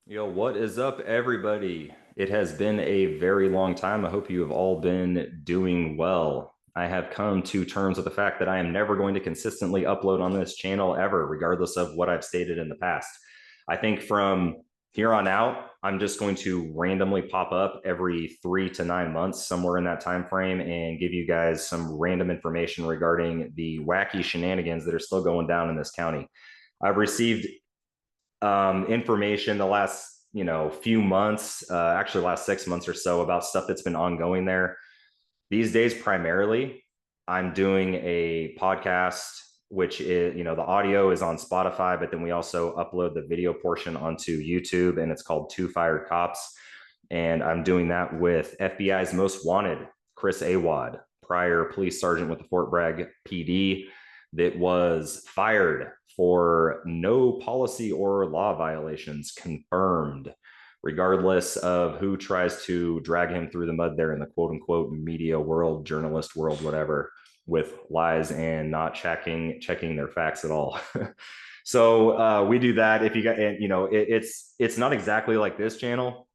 Yo, what is up, everybody? It has been a very long time. I hope you have all been doing well. I have come to terms with the fact that I am never going to consistently upload on this channel ever, regardless of what I've stated in the past. I think from here on out, I'm just going to randomly pop up every 3 to 9 months, somewhere in that time frame, and give you guys some random information regarding the wacky shenanigans that are still going down in this county. I've received information the last few months, actually last 6 months or so, about stuff that's been ongoing there. These days, primarily, I'm doing a podcast, which is the audio is on Spotify, but then we also upload the video portion onto YouTube, and it's called Two Fired Cops. And I'm doing that with FBI's Most Wanted, Chris Awad, prior police sergeant with the Fort Bragg PD, that was fired for no policy or law violations confirmed, regardless of who tries to drag him through the mud there in the quote unquote media world, journalist world, whatever, with lies and not checking their facts at all. So we do that. If you got, it's not exactly like this channel.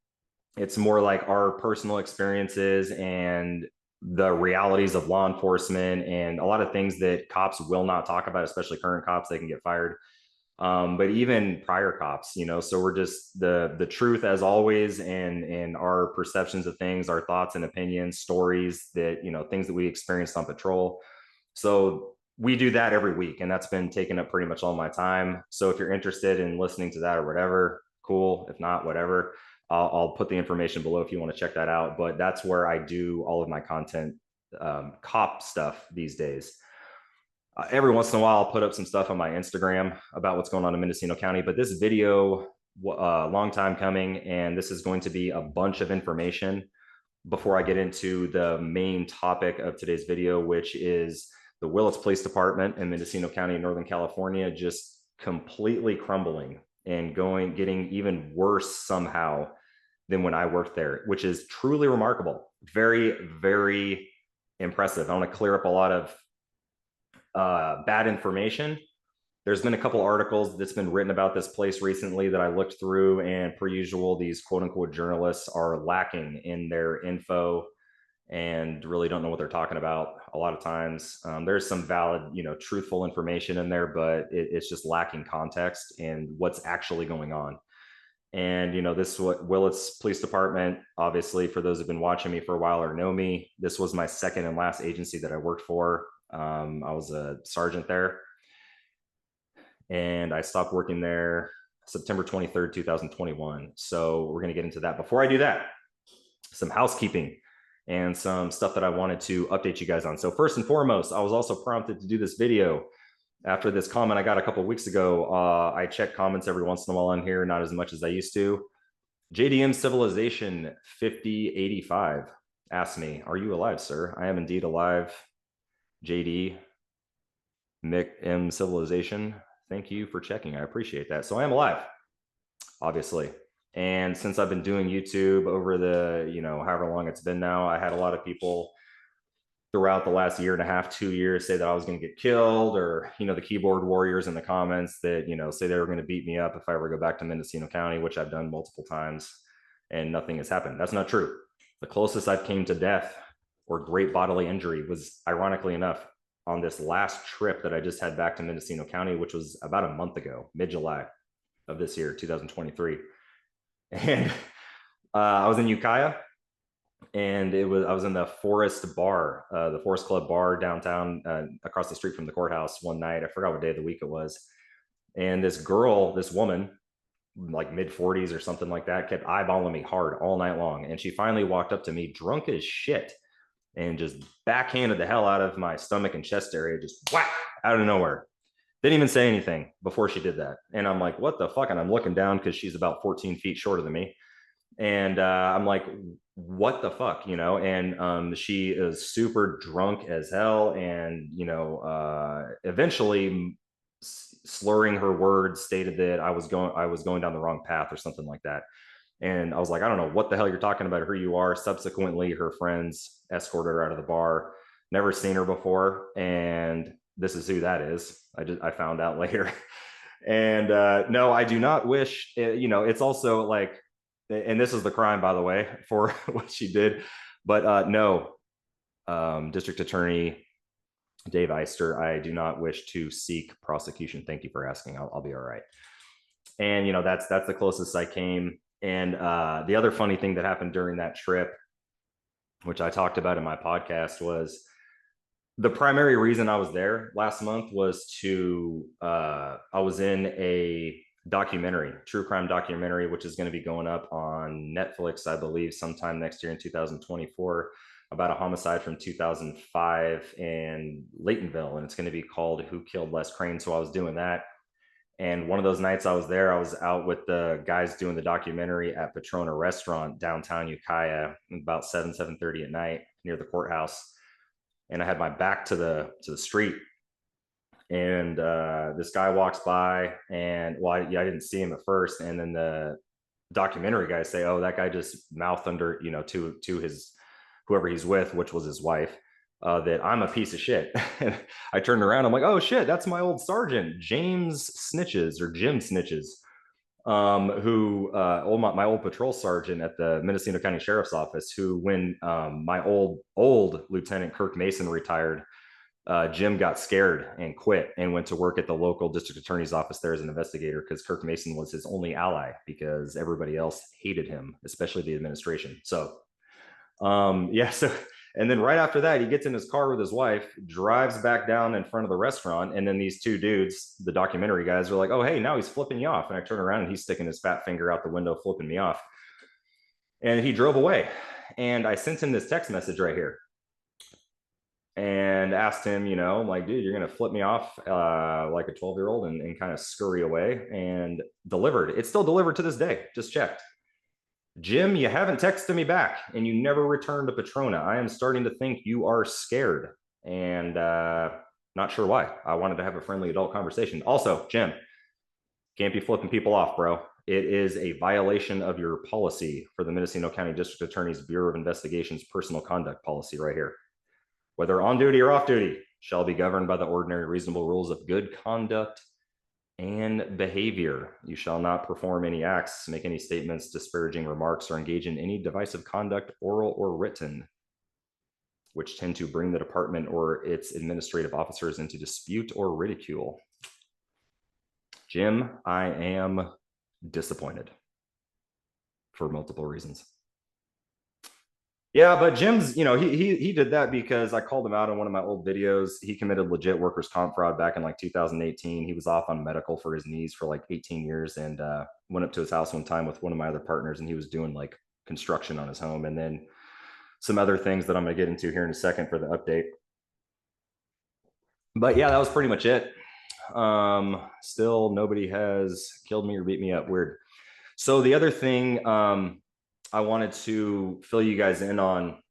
It's more like our personal experiences and the realities of law enforcement and a lot of things that cops will not talk about, especially current cops. They can get fired. But even prior cops, so we're just the truth as always, and our perceptions of things, our thoughts and opinions, stories that, things that we experienced on patrol. So we do that every week, and that's been taking up pretty much all my time. So if you're interested in listening to that or whatever, cool. If not, whatever. I'll put the information below if you want to check that out. But that's where I do all of my content, cop stuff these days. Every once in a while, I'll put up some stuff on my Instagram about what's going on in Mendocino County. But this video, long time coming, and this is going to be a bunch of information before I get into the main topic of today's video, which is the Willits Police Department in Mendocino County, Northern California, just completely crumbling and getting even worse somehow than when I worked there, which is truly remarkable. Very, very impressive. I want to clear up a lot of bad information. There's been a couple articles that's been written about this place recently that I looked through, and per usual, these quote unquote journalists are lacking in their info and really don't know what they're talking about a lot of times. There's some valid, truthful information in there, but it's just lacking context and what's actually going on. And this is what Willits Police Department, obviously, for those who've been watching me for a while or know me, this was my second and last agency that I worked for. I was a sergeant there, and I stopped working there September 23rd, 2021. So we're going to get into that. Before I do that, some housekeeping and some stuff that I wanted to update you guys on. So first and foremost, I was also prompted to do this video after this comment I got a couple of weeks ago. I check comments every once in a while on here, not as much as I used to. JDM Civilization 5085 asked me, "Are you alive, sir?" I am indeed alive. JD Mick M Civilization, thank you for checking. I appreciate that. So I am alive, obviously. And since I've been doing YouTube over the, however long it's been now, I had a lot of people throughout the last year and a half, 2 years, say that I was going to get killed, or, the keyboard warriors in the comments that, say they were going to beat me up if I ever go back to Mendocino County, which I've done multiple times, and nothing has happened. That's not true. The closest I've came to death or great bodily injury was, ironically enough, on this last trip that I just had back to Mendocino County, which was about a month ago, mid-July of this year, 2023. And I was in Ukiah, and I was in the Forest Bar, the Forest Club Bar downtown, across the street from the courthouse one night. I forgot what day of the week it was. And this woman, like mid 40s or something like that, kept eyeballing me hard all night long. And she finally walked up to me drunk as shit and just backhanded the hell out of my stomach and chest area, just whack, out of nowhere. Didn't even say anything before she did that. And I'm like, what the fuck? And I'm looking down because she's about 14 feet shorter than me. And I'm like, what the fuck, And she is super drunk as hell, and eventually slurring her words, stated that I was going down the wrong path or something like that. And I was like, I don't know what the hell you're talking about, who you are. Subsequently, her friends escorted her out of the bar. Never seen her before, and this is who that is. I found out later. And no, I do not wish, it's also like, and this is the crime, by the way, for what she did. But no, District Attorney Dave Eister, I do not wish to seek prosecution. Thank you for asking. I'll be all right. And that's the closest I came. And the other funny thing that happened during that trip, which I talked about in my podcast, was the primary reason I was there last month was I was in a documentary, true crime documentary, which is going to be going up on Netflix, I believe, sometime next year in 2024, about a homicide from 2005 in Laytonville. And it's going to be called Who Killed Les Crane. So I was doing that. And one of those nights I was there, I was out with the guys doing the documentary at Patrona Restaurant, downtown Ukiah, about 7:30 at night near the courthouse. And I had my back to the street. And this guy walks by, and I didn't see him at first. And then the documentary guys say, "Oh, that guy just mouthed under, to his whoever he's with, which was his wife, that I'm a piece of shit." And I turned around, I'm like, "Oh shit, that's my old sergeant, James Snitches, or Jim Snitches, who my old patrol sergeant at the Mendocino County Sheriff's Office, who when my old Lieutenant Kirk Mason retired, Jim got scared and quit and went to work at the local district attorney's office there as an investigator, because Kirk Mason was his only ally, because everybody else hated him, especially the administration." So so, and then right after that, he gets in his car with his wife, drives back down in front of the restaurant. And then these two dudes, the documentary guys, are like, "Oh, hey, now he's flipping you off." And I turn around and he's sticking his fat finger out the window, flipping me off. And he drove away. And I sent him this text message right here and asked him, like, "Dude, you're going to flip me off like a 12-year-old and kind of scurry away." And delivered. It's still delivered to this day. Just checked. "Jim, you haven't texted me back and you never returned to Patrona. I am starting to think you are scared." And not sure why. I wanted to have a friendly adult conversation. Also, Jim, can't be flipping people off, bro. It is a violation of your policy for the Mendocino County District Attorney's Bureau of Investigation's personal conduct policy right here. "Whether on duty or off duty, shall be governed by the ordinary reasonable rules of good conduct and behavior. You shall not perform any acts, make any statements, disparaging remarks, or engage in any divisive conduct, oral or written, which tend to bring the department or its administrative officers into dispute or ridicule." Jim, I am disappointed for multiple reasons. Yeah, but Jim's, he did that because I called him out on one of my old videos. He committed legit workers' comp fraud back in like 2018. He was off on medical for his knees for like 18 years, and went up to his house one time with one of my other partners, and he was doing like construction on his home, and then some other things that I'm going to get into here in a second for the update. But yeah, that was pretty much it. Still, nobody has killed me or beat me up. Weird. So the other thing, I wanted to fill you guys in on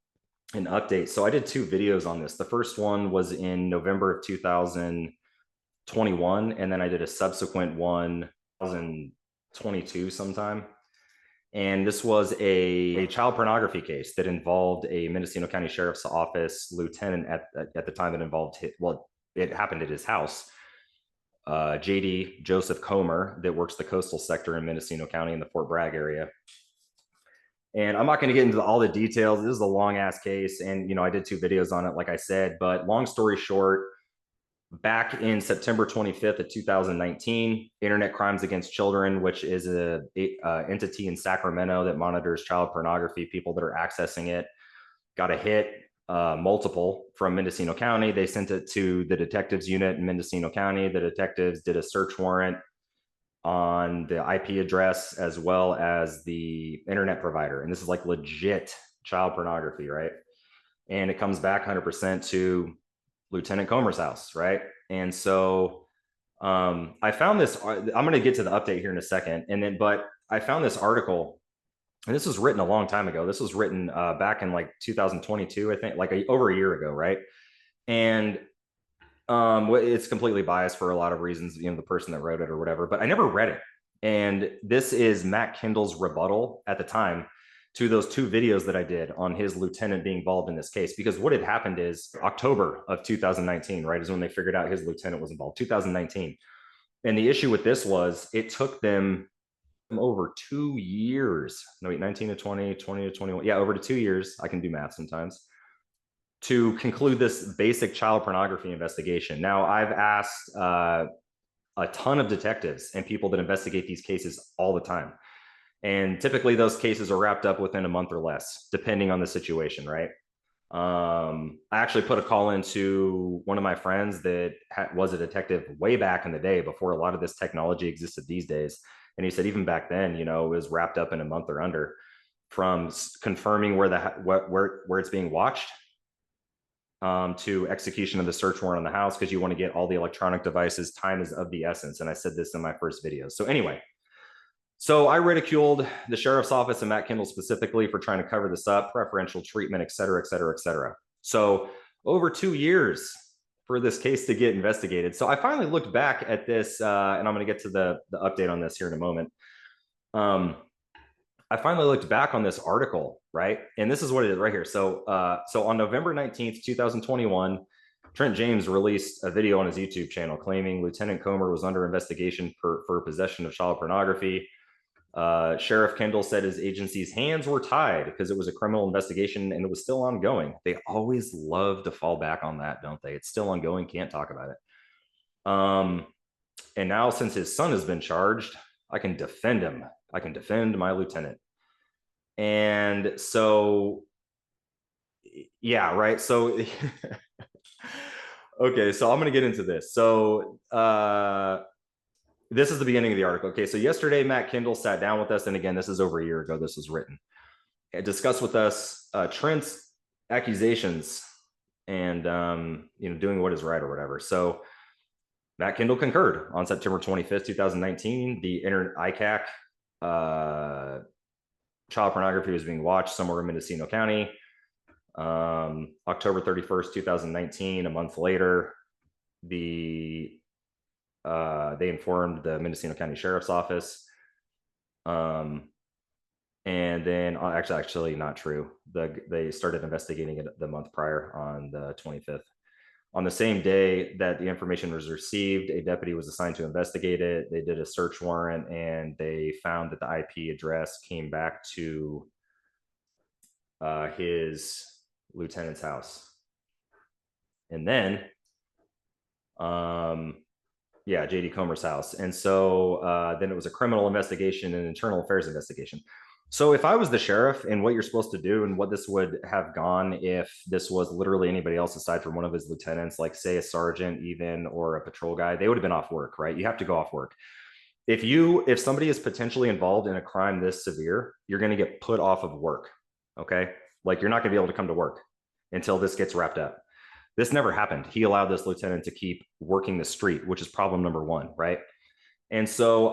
an update. So I did 2 videos on this. The first one was in November of 2021, and then I did a subsequent one 2022 sometime. And this was a child pornography case that involved a Mendocino County Sheriff's Office lieutenant at the time. It involved, it happened at his house, JD Joseph Comer, that works the coastal sector in Mendocino County in the Fort Bragg area. And I'm not going to get into all the details. This is a long ass case. And, I did 2 videos on it, like I said, but long story short, back in September 25th of 2019, Internet Crimes Against Children, which is a entity in Sacramento that monitors child pornography, people that are accessing it, got a hit, multiple, from Mendocino County. They sent it to the detectives unit in Mendocino County. The detectives did a search warrant on the IP address as well as the internet provider. And this is like legit child pornography, right? And it comes back 100% to Lieutenant Comer's house, right? And so I found this, I'm going to get to the update here in a second. But I found this article, and this was written a long time ago. This was written back in like 2022, I think, like over a year ago, right? And it's completely biased for a lot of reasons, the person that wrote it or whatever, but I never read it. And this is Matt Kendall's rebuttal at the time to those 2 videos that I did on his lieutenant being involved in this case. Because what had happened is October of 2019, right, is when they figured out his lieutenant was involved, 2019. And the issue with this was it took them over 2 years. No, wait, 19 to 20, 20 to 21. Yeah, over to 2 years. I can do math sometimes to conclude this basic child pornography investigation. Now, I've asked a ton of detectives and people that investigate these cases all the time. And typically those cases are wrapped up within a month or less, depending on the situation, right? I actually put a call into one of my friends that was a detective way back in the day before a lot of this technology existed these days. And he said, even back then, it was wrapped up in a month or under, from confirming where it's being watched to execution of the search warrant on the house, because you want to get all the electronic devices. Time is of the essence. And I said this in my first video. So anyway, so I ridiculed the sheriff's office and Matt Kendall specifically for trying to cover this up, preferential treatment, et cetera, et cetera, et cetera. So over 2 years for this case to get investigated. So I finally looked back at this, and I'm going to get to the update on this here in a moment. I finally looked back on this article, right? And this is what it is right here. So on November 19th, 2021, Trent James released a video on his YouTube channel claiming Lieutenant Comer was under investigation for possession of child pornography. Sheriff Kendall said his agency's hands were tied because it was a criminal investigation and it was still ongoing. They always love to fall back on that, don't they? It's still ongoing, can't talk about it. And now, since his son has been charged, I can defend him. I can defend my lieutenant. And so, yeah, right. So, okay, so I'm going to get into this. So, this is the beginning of the article. Okay, so yesterday, Matt Kendall sat down with us. And again, this is over a year ago, this was written. It discussed with us Trent's accusations and, doing what is right or whatever. So, Matt Kendall concurred on September 25th, 2019. The ICAC child pornography was being watched somewhere in Mendocino County. October 31st, 2019, a month later, they informed the Mendocino County Sheriff's Office. And then actually not true. They started investigating it the month prior on the 25th. On the same day that the information was received, a deputy was assigned to investigate it. They did a search warrant and they found that the IP address came back to his lieutenant's house. And then, JD Comer's house. And so then it was a criminal investigation and internal affairs investigation. So if I was the sheriff, and what you're supposed to do and what this would have gone if this was literally anybody else aside from one of his lieutenants, like say a sergeant even, or a patrol guy, they would have been off work, right? You have to go off work. If somebody is potentially involved in a crime this severe, you're going to get put off of work. Okay. Like you're not going to be able to come to work until this gets wrapped up. This never happened. He allowed this lieutenant to keep working the street, which is problem number one, right? And so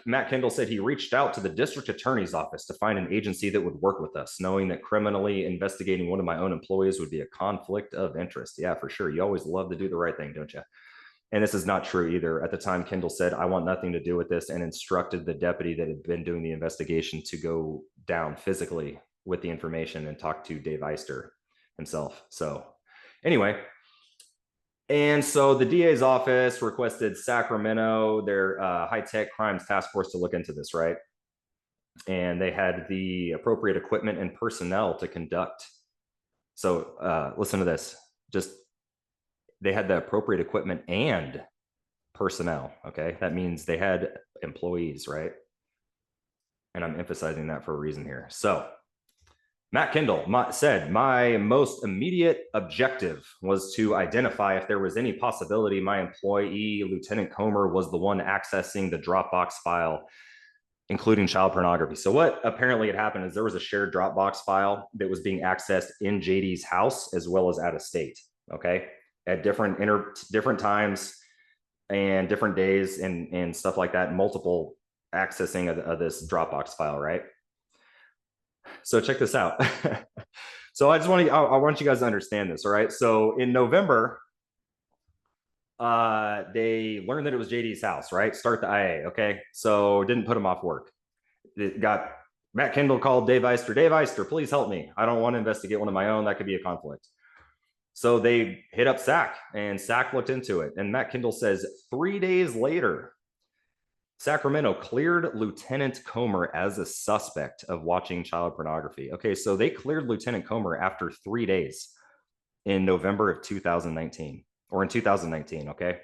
Matt Kendall said he reached out to the district attorney's office to find an agency that would work with us, knowing that criminally investigating one of my own employees would be a conflict of interest. Yeah, for sure. You always love to do the right thing, don't you? And this is not true either. At the time, Kendall said, I want nothing to do with this, and instructed the deputy that had been doing the investigation to go down physically with the information and talk to Dave Eister himself. So anyway, and so the DA's office requested Sacramento, their high-tech crimes task force, to look into this, right? And they had the appropriate equipment and personnel to conduct. So listen to this. They had the appropriate equipment and personnel, okay? That means they had employees, right? And I'm emphasizing that for a reason here. So Matt Kendall said, my most immediate objective was to identify if there was any possibility my employee, Lieutenant Comer, was the one accessing the Dropbox file, including child pornography. So what apparently had happened is there was a shared Dropbox file that was being accessed in JD's house as well as out of state, okay? At different times and different days and stuff like that, multiple accessing of this Dropbox file, right? So check this out. So I want you guys to understand this, all right? So in November, they learned that it was JD's house, right? Start the IA, okay? So didn't put him off work. It got Matt Kendall called Dave Eister. Dave Eister, please help me. I don't want to investigate one of my own. That could be a conflict. So they hit up SAC, and SAC looked into it. And Matt Kendall says 3 days later, Sacramento cleared Lieutenant Comer as a suspect of watching child pornography. Okay, so they cleared Lieutenant Comer after 3 days in November of 2019, or in 2019, okay?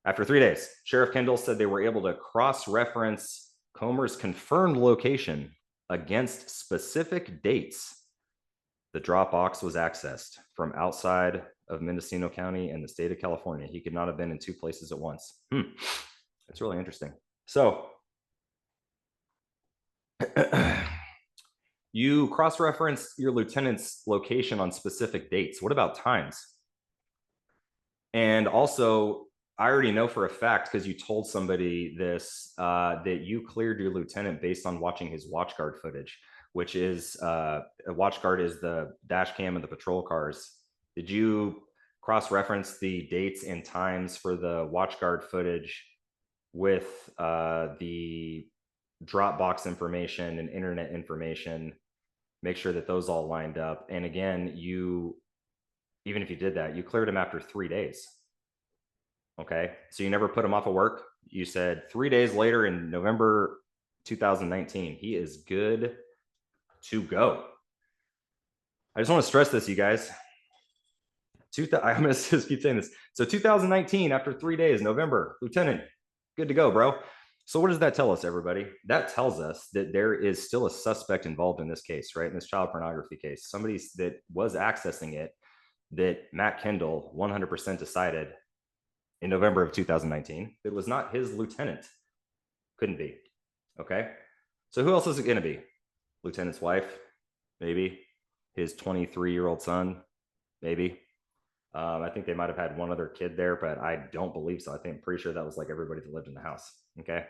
After 3 days, Sheriff Kendall said they were able to cross-reference Comer's confirmed location against specific dates. The Dropbox was accessed from outside of Mendocino County and the state of California. He could not have been in 2 places at once. That's really interesting. So you cross-reference your lieutenant's location on specific dates. What about times? And also, I already know for a fact, because you told somebody this, that you cleared your lieutenant based on watching his watch guard footage, which is a watch guard is the dash cam of the patrol cars. Did you cross-reference the dates and times for the watch guard footage with the Dropbox information and internet information? Make sure that those all lined up. And again, even if you did that, you cleared him after 3 days. Okay, so you never put him off of work. You said 3 days later in November 2019, he is good to go. I just want to stress this, you guys. I'm going to just keep saying this. So 2019, after 3 days, November, Lieutenant, good to go, bro. So what does that tell us, everybody? That tells us that there is still a suspect involved in this case, right? In this child pornography case, somebody that was accessing it, that Matt Kendall 100% decided in November of 2019, it was not his lieutenant. Couldn't be. Okay. So who else is it going to be? Lieutenant's wife, maybe. His 23-year-old son, maybe. I think they might have had one other kid there, but I don't believe so. I'm pretty sure that was like everybody that lived in the house. Okay.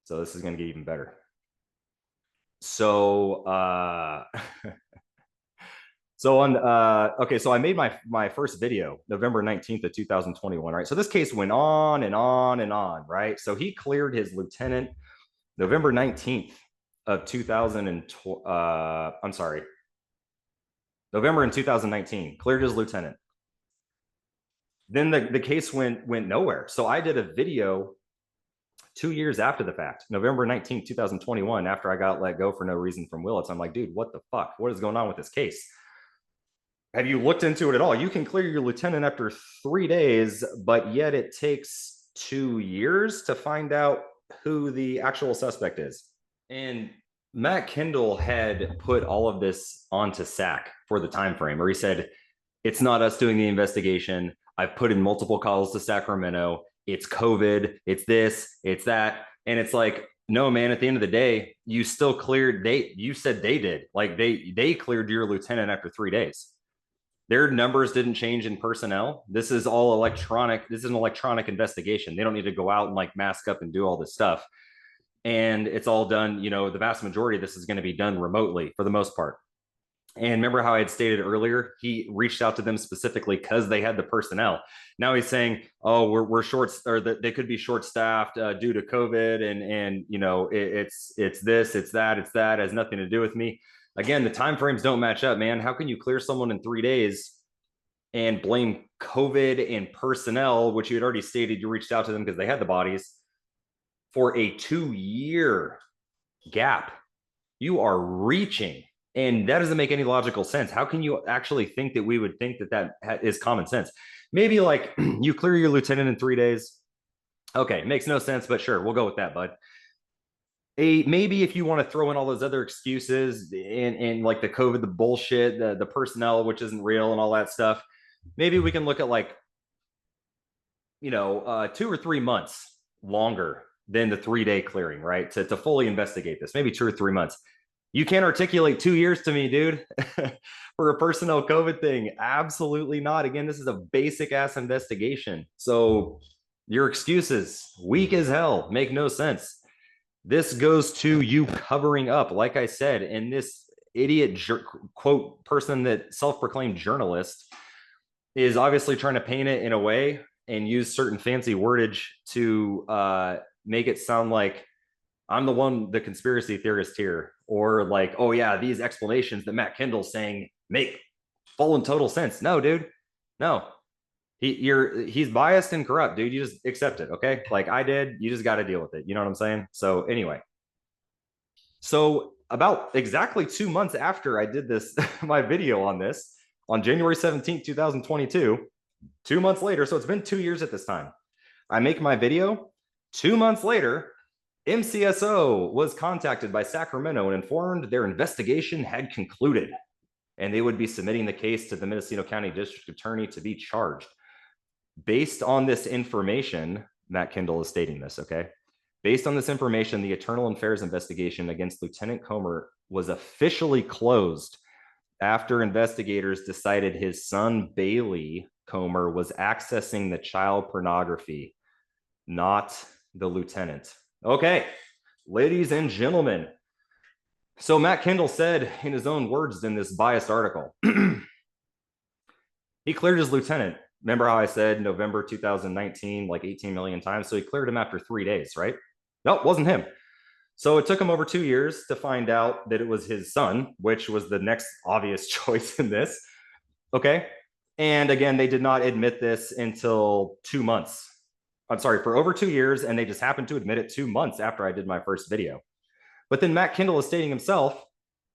So this is going to get even better. So, so I made my first video November 19th of 2021, right? So this case went on and on and on, right? So he cleared his lieutenant November 19th of 2020. I'm sorry, November in 2019, cleared his lieutenant. Then the case went nowhere. So I did a video 2 years after the fact, November 19th, 2021, after I got let go for no reason from Willits. I'm like, dude, what the fuck? What is going on with this case? Have you looked into it at all? You can clear your lieutenant after 3 days, but yet it takes 2 years to find out who the actual suspect is. And Matt Kendall had put all of this onto SAC for the time frame, where he said, it's not us doing the investigation. I've put in multiple calls to Sacramento. It's COVID. It's this, it's that. And it's like, no, man, at the end of the day, you still cleared. You said they did. Like they cleared your lieutenant after 3 days. Their numbers didn't change in personnel. This is all electronic. This is an electronic investigation. They don't need to go out and like mask up and do all this stuff. And it's all done, the vast majority of this is going to be done remotely for the most part. And remember how I had stated earlier, he reached out to them specifically because they had the personnel. Now he's saying, oh, we're short, or that they could be short staffed due to COVID. And it's this, it's that, it has nothing to do with me. Again, the time frames don't match up, man. How can you clear someone in 3 days and blame COVID and personnel, which you had already stated you reached out to them because they had the bodies, for a 2-year gap? You are reaching, and that doesn't make any logical sense. How can you actually think that we would think that is common sense? Maybe like you clear your lieutenant in 3 days. Okay, makes no sense, but sure, we'll go with that, bud. Maybe if you want to throw in all those other excuses and like the COVID, the bullshit, the personnel, which isn't real, and all that stuff, maybe we can look at like 2 or 3 months longer than the 3-day clearing, right? To fully investigate this, maybe 2 or 3 months. You can't articulate 2 years to me, dude, for a personnel COVID thing. Absolutely not. Again, this is a basic ass investigation. So your excuses, weak as hell, make no sense. This goes to you covering up, like I said, and this idiot quote person that self-proclaimed journalist is obviously trying to paint it in a way and use certain fancy wordage to make it sound like I'm the conspiracy theorist here, or like, oh yeah, these explanations that Matt Kendall's saying make full and total sense. No, dude. No. He's biased and corrupt, dude. You just accept it, okay? Like I did, you just got to deal with it. You know what I'm saying? So anyway, so about exactly 2 months after I did this, my video on this, on January 17th, 2022, 2 months later, so it's been 2 years at this time, I make my video. 2 months later, MCSO was contacted by Sacramento and informed their investigation had concluded, and they would be submitting the case to the Mendocino County District Attorney to be charged. Based on this information, Matt Kendall is stating this, okay? Based on this information, the Internal Affairs investigation against Lieutenant Comer was officially closed after investigators decided his son, Bailey Comer, was accessing the child pornography, not the lieutenant. Okay, ladies and gentlemen. So Matt Kendall said in his own words in this biased article, he cleared his lieutenant. Remember how I said November 2019, like 18 million times? So he cleared him after 3 days, right? Nope, wasn't him. So it took him over 2 years to find out that it was his son, which was the next obvious choice in this. Okay. And again, they did not admit this until 2 months. I'm sorry, for over 2 years. And they just happened to admit it 2 months after I did my first video. But then Matt Kendall is stating himself,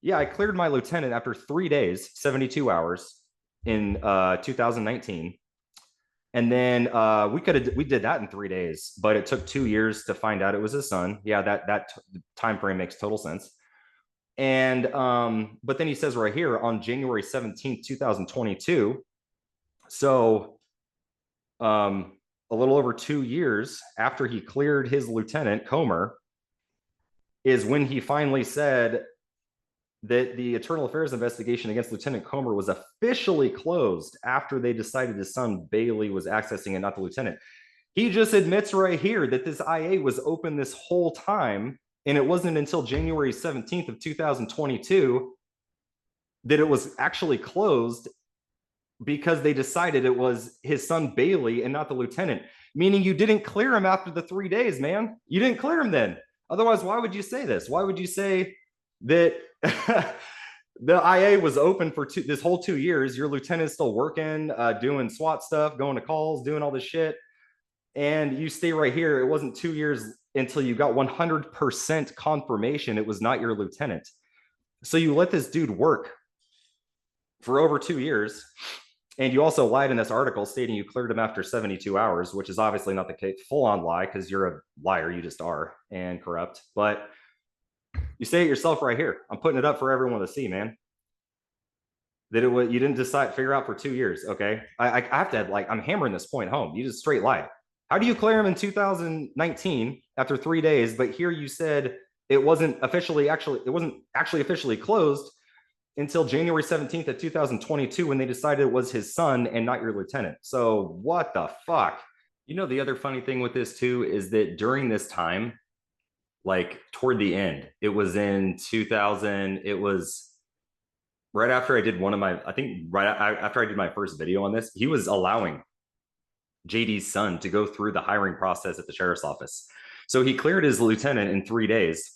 yeah, I cleared my lieutenant after 3 days, 72 hours in 2019. And then we did that in 3 days, but it took 2 years to find out it was his son. Yeah, that time frame makes total sense. And but then he says right here on January 17th, 2022. So a little over 2 years after he cleared his lieutenant, Comer, is when he finally said that the Internal Affairs investigation against Lieutenant Comer was officially closed after they decided his son Bailey was accessing it, not the lieutenant. He just admits right here that this IA was open this whole time, and it wasn't until January 17th of 2022 that it was actually closed because they decided it was his son Bailey and not the lieutenant, meaning you didn't clear him after the 3 days, man. You didn't clear him then. Otherwise, why would you say this? Why would you say that the IA was open for this whole 2 years? Your lieutenant's still working, doing SWAT stuff, going to calls, doing all this shit. And you stay right here. It wasn't 2 years until you got 100% confirmation it was not your lieutenant. So you let this dude work for over 2 years. And you also lied in this article stating you cleared him after 72 hours, which is obviously not the case, full on lie, because you're a liar. You just are, and corrupt. But you say it yourself right here. I'm putting it up for everyone to see, man. That it was, you didn't figure out for 2 years. Okay. I have to, I'm hammering this point home. You just straight lied. How do you clear him in 2019 after 3 days? But here you said it wasn't officially officially closed until January 17th of 2022 when they decided it was his son and not your lieutenant. So what the fuck? You know, the other funny thing with this too is that during this time, like toward the end, it was in 2000, it was right after I did after I did my first video on this, he was allowing JD's son to go through the hiring process at the sheriff's office. So he cleared his lieutenant in 3 days.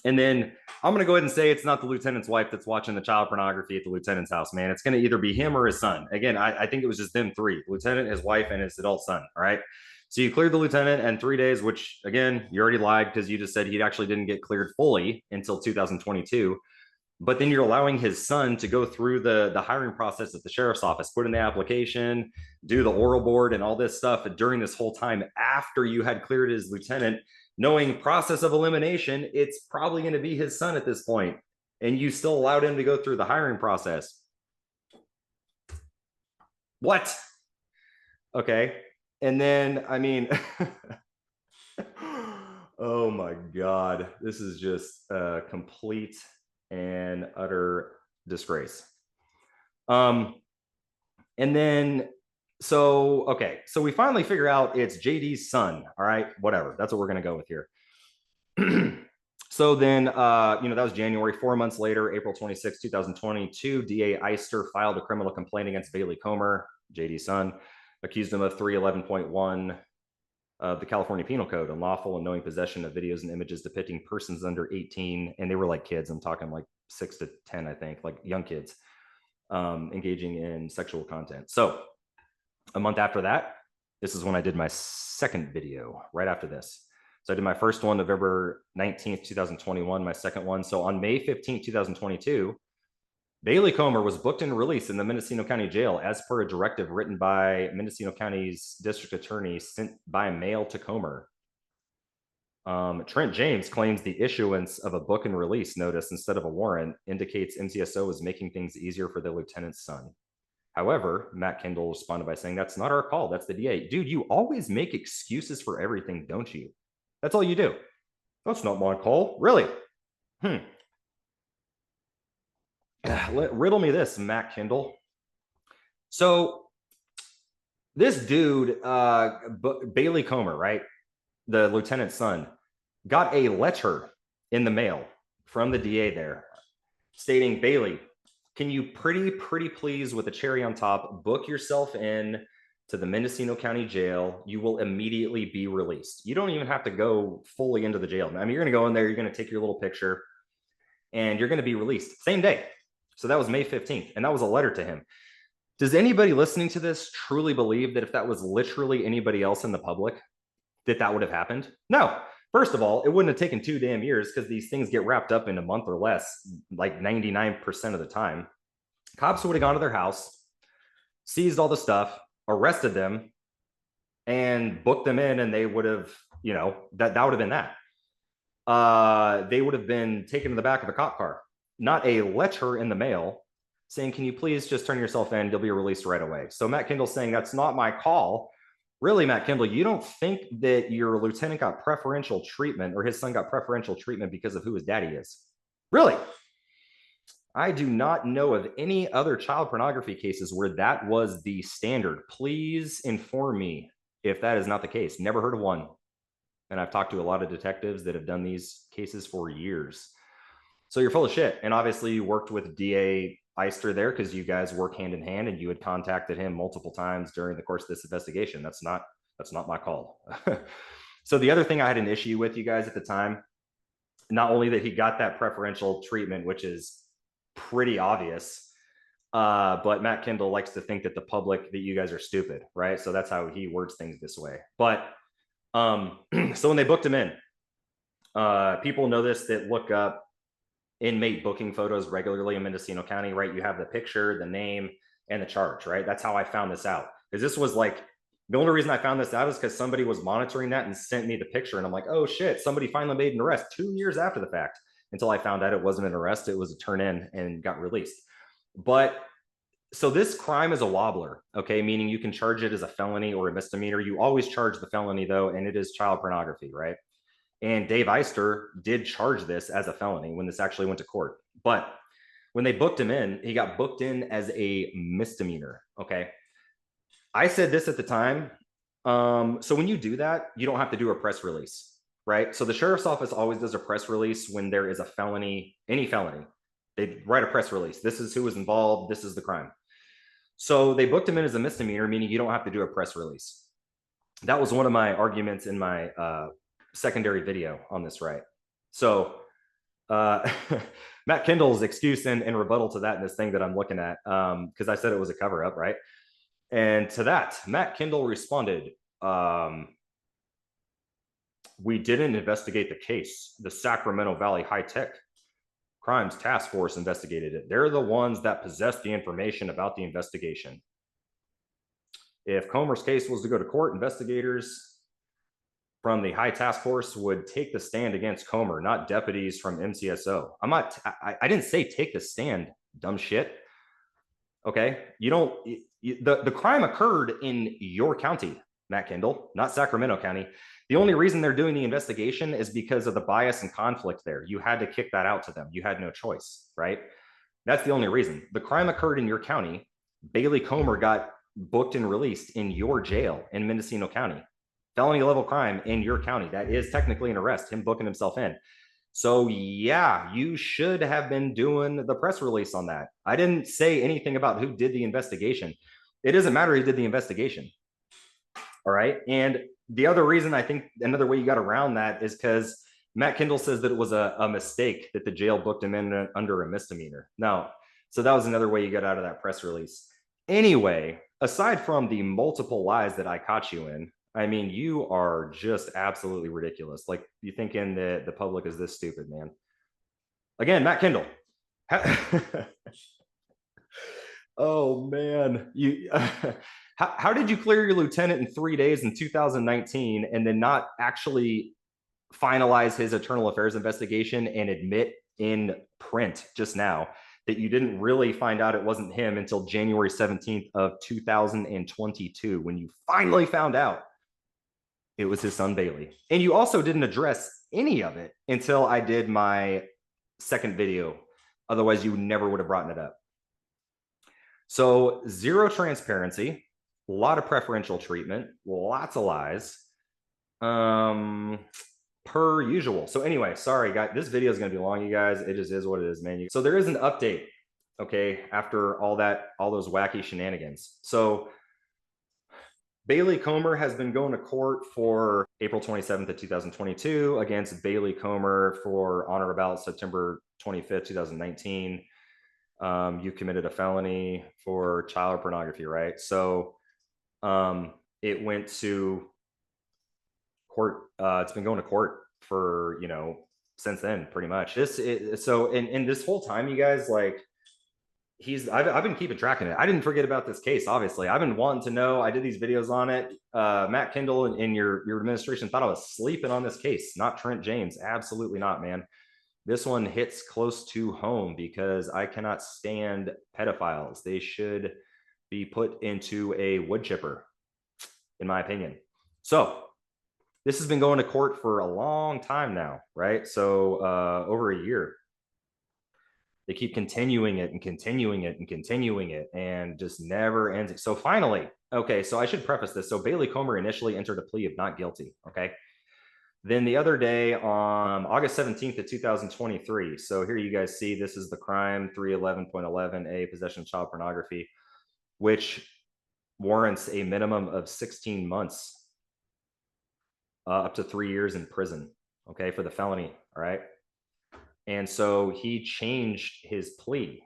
And then I'm going to go ahead and say it's not the lieutenant's wife that's watching the child pornography at the lieutenant's house, man. It's going to either be him or his son. Again, I think it was just them three: lieutenant, his wife, and his adult son. All right. So you cleared the lieutenant in 3 days, which again, you already lied because you just said he actually didn't get cleared fully until 2022. But then you're allowing his son to go through the hiring process at the sheriff's office, put in the application, do the oral board and all this stuff during this whole time after you had cleared his lieutenant, knowing process of elimination, it's probably going to be his son at this point. And you still allowed him to go through the hiring process. What? Okay. And then, I mean, oh my God, this is just a complete and utter disgrace. And then, okay, so we finally figure out it's JD's son. All right, whatever. That's what we're going to go with here. So then, that was January. 4 months later, April 26, 2022, DA Eister filed a criminal complaint against Bailey Comer, JD's son, accused him of 311.1 of the California Penal Code, unlawful and knowing possession of videos and images depicting persons under 18. And they were like kids. I'm talking like 6 to 10, I think, like young kids. engaging in sexual content. So a month after that, this is when I did my second video right after this. So I did my first one November 19th, 2021, my second one. So on May 15th, 2022, Bailey Comer was booked and released in the Mendocino County Jail as per a directive written by Mendocino County's district attorney sent by mail to Comer. Trent James claims the issuance of a book and release notice instead of a warrant indicates MCSO is making things easier for the lieutenant's son. However, Matt Kendall responded by saying, that's not our call. That's the DA. Dude, you always make excuses for everything, don't you? That's all you do. That's not my call. Really? Riddle me this, Matt Kendall. So this dude, Bailey Comer, right? The lieutenant's son, got a letter in the mail from the DA there stating, Bailey, can you pretty please, with a cherry on top, book yourself in to the Mendocino County Jail? You will immediately be released. You don't even have to go fully into the jail. I mean, you're going to go in there, you're going to take your little picture, and you're going to be released same day. So that was May 15th, and that was a letter to him. Does anybody listening to this truly believe that if that was literally anybody else in the public, that would have happened? No. First of all, it wouldn't have taken 2 damn years because these things get wrapped up in a month or less, like 99% of the time. Cops would have gone to their house, seized all the stuff, arrested them, and booked them in, and they would have, that would have been that. They would have been taken to the back of a cop car, not a letter in the mail saying, can you please just turn yourself in? You'll be released right away. So Matt Kendall's saying that's not my call. Really, Matt Kendall, you don't think that your lieutenant got preferential treatment or his son got preferential treatment because of who his daddy is? Really? I do not know of any other child pornography cases where that was the standard. Please inform me if that is not the case. Never heard of one. And I've talked to a lot of detectives that have done these cases for years. So you're full of shit. And obviously you worked with DA Eister there because you guys work hand in hand, and you had contacted him multiple times during the course of this investigation. That's not my call. So the other thing I had an issue with, you guys, at the time, not only that he got that preferential treatment, which is pretty obvious, but Matt Kendall likes to think that the public, that you guys are stupid, right? So that's how he words things this way. But so when they booked him in, people know this that look up inmate booking photos regularly in Mendocino County, right? You have the picture, the name, and the charge, right? That's how I found this out. Because this was like, the only reason I found this out is because somebody was monitoring that and sent me the picture. And I'm like, oh shit, somebody finally made an arrest 2 years after the fact, until I found out it wasn't an arrest. It was a turn in and got released. But so this crime is a wobbler, okay? Meaning you can charge it as a felony or a misdemeanor. You always charge the felony though, and it is child pornography, right? And Dave Eister did charge this as a felony when this actually went to court. But when they booked him in, he got booked in as a misdemeanor, okay? I said this at the time. So when you do that, you don't have to do a press release, right? So the sheriff's office always does a press release when there is a felony, any felony. They write a press release. This is who was involved. This is the crime. So they booked him in as a misdemeanor, meaning you don't have to do a press release. That was one of my arguments in my secondary video on this, right? So Matt Kendall's excuse and rebuttal to that in this thing that I'm looking at, because I said it was a cover up, right? And to that, Matt Kendall responded, we didn't investigate the case. The Sacramento Valley High Tech Crimes Task Force investigated it. They're the ones that possessed the information about the investigation. If Comer's case was to go to court, investigators from the High Task Force would take the stand against Comer, not deputies from MCSO. I didn't say take the stand, dumb shit. Okay, the crime occurred in your county, Matt Kendall, not Sacramento County. The only reason they're doing the investigation is because of the bias and conflict there. You had to kick that out to them. You had no choice, right? That's the only reason. The crime occurred in your county. Bailey Comer got booked and released in your jail in Mendocino County. Felony level crime in your county. That is technically an arrest, him booking himself in. So yeah, you should have been doing the press release on that. I didn't say anything about who did the investigation. It doesn't matter who did the investigation. All right. And the other reason, I think another way you got around that is because Matt Kendall says that it was a mistake that the jail booked him in under a misdemeanor. Now, So that was another way you got out of that press release. Anyway, aside from the multiple lies that I caught you in, I mean, you are just absolutely ridiculous. Like, you thinking that the public is this stupid, man. Again, Matt Kendall. Oh man, you how did you clear your lieutenant in 3 days in 2019 and then not actually finalize his internal affairs investigation and admit in print just now that you didn't really find out it wasn't him until January 17th of 2022 when you finally found out it was his son Bailey. And you also didn't address any of it until I did my second video. Otherwise, you never would have brought it up. So zero transparency, a lot of preferential treatment, lots of lies, per usual. So anyway, sorry guys, this video is going to be long, you guys. It just is what it is, man. So there is an update, okay, after all those wacky shenanigans. So Bailey Comer has been going to court for April 27th of 2022 against Bailey Comer for on or about September 25th, 2019. You committed a felony for child pornography, right? So it went to court. It's been going to court for, since then, pretty much. So in this whole time, you guys, like, I've been keeping track of it. I didn't forget about this case, obviously. I've been wanting to know. I did these videos on it. Matt Kendall and your administration thought I was sleeping on this case, not Trent James. Absolutely not, man. This one hits close to home because I cannot stand pedophiles. They should be put into a wood chipper, in my opinion. So this has been going to court for a long time now, right? So over a year. They keep continuing it and continuing it and continuing it and just never ends. So finally, okay, so I should preface this. So Bailey Comer initially entered a plea of not guilty, okay? Then the other day on August 17th of 2023, so here you guys see this is the crime 311.11a, possession of child pornography, which warrants a minimum of 16 months, up to 3 years in prison, okay, for the felony, all right? And so he changed his plea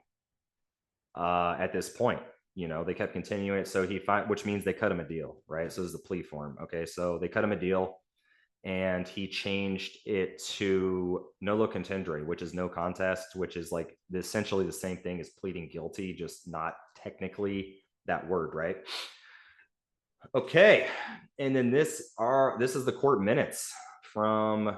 at this point. They kept continuing it. So which means they cut him a deal, right? So this is the plea form. Okay. So they cut him a deal and he changed it to nolo contendere, which is no contest, which is like essentially the same thing as pleading guilty, just not technically that word, right? Okay. And then this is the court minutes from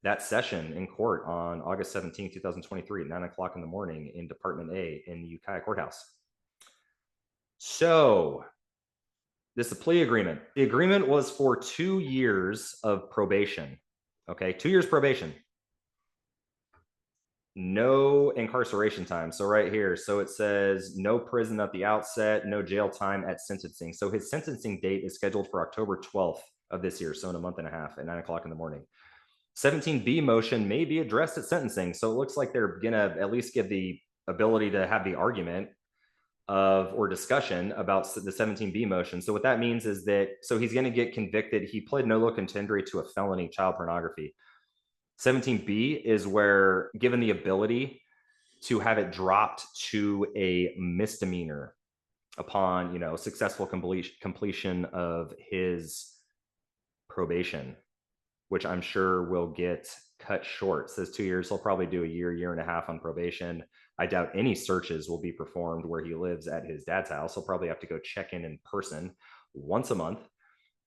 that session in court on August 17, 2023 at 9 o'clock in the morning in Department A in the Ukiah Courthouse. So this is a plea agreement. The agreement was for 2 years of probation. Okay, 2 years probation. No incarceration time. So right here, so it says no prison at the outset, no jail time at sentencing. So his sentencing date is scheduled for October 12th of this year, so in a month and a half at 9 o'clock in the morning. 17B motion may be addressed at sentencing. So it looks like they're going to at least give the ability to have the argument or discussion about the 17B motion. So what that means is that, so he's going to get convicted. He pled nolo contendere to a felony, child pornography. 17B is where given the ability to have it dropped to a misdemeanor upon, successful completion of his probation, which I'm sure will get cut short. It says 2 years. He'll probably do a year and a half on probation. I doubt any searches will be performed where he lives at his dad's house. He'll probably have to go check in person once a month,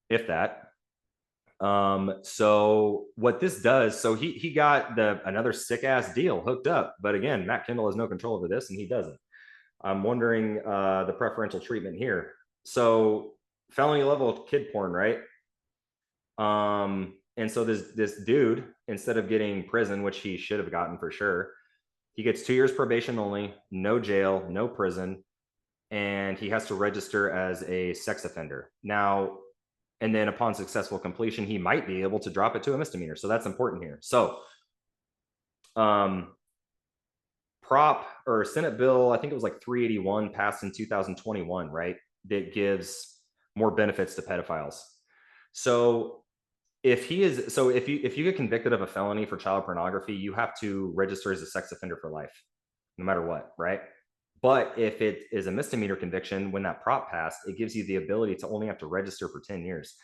if that. So what this does, so he got another sick ass deal hooked up. But again, Matt Kendall has no control over this and he doesn't. I'm wondering the preferential treatment here. So felony level kid porn, right? And so this dude, instead of getting prison, which he should have gotten for sure, he gets 2 years probation only, no jail, no prison, and he has to register as a sex offender. Now, and then upon successful completion, he might be able to drop it to a misdemeanor. So that's important here. So Senate bill, I think it was like 381 passed in 2021, right? That gives more benefits to pedophiles. So if you get convicted of a felony for child pornography, you have to register as a sex offender for life, no matter what, right? But if it is a misdemeanor conviction, when that prop passed, it gives you the ability to only have to register for 10 years.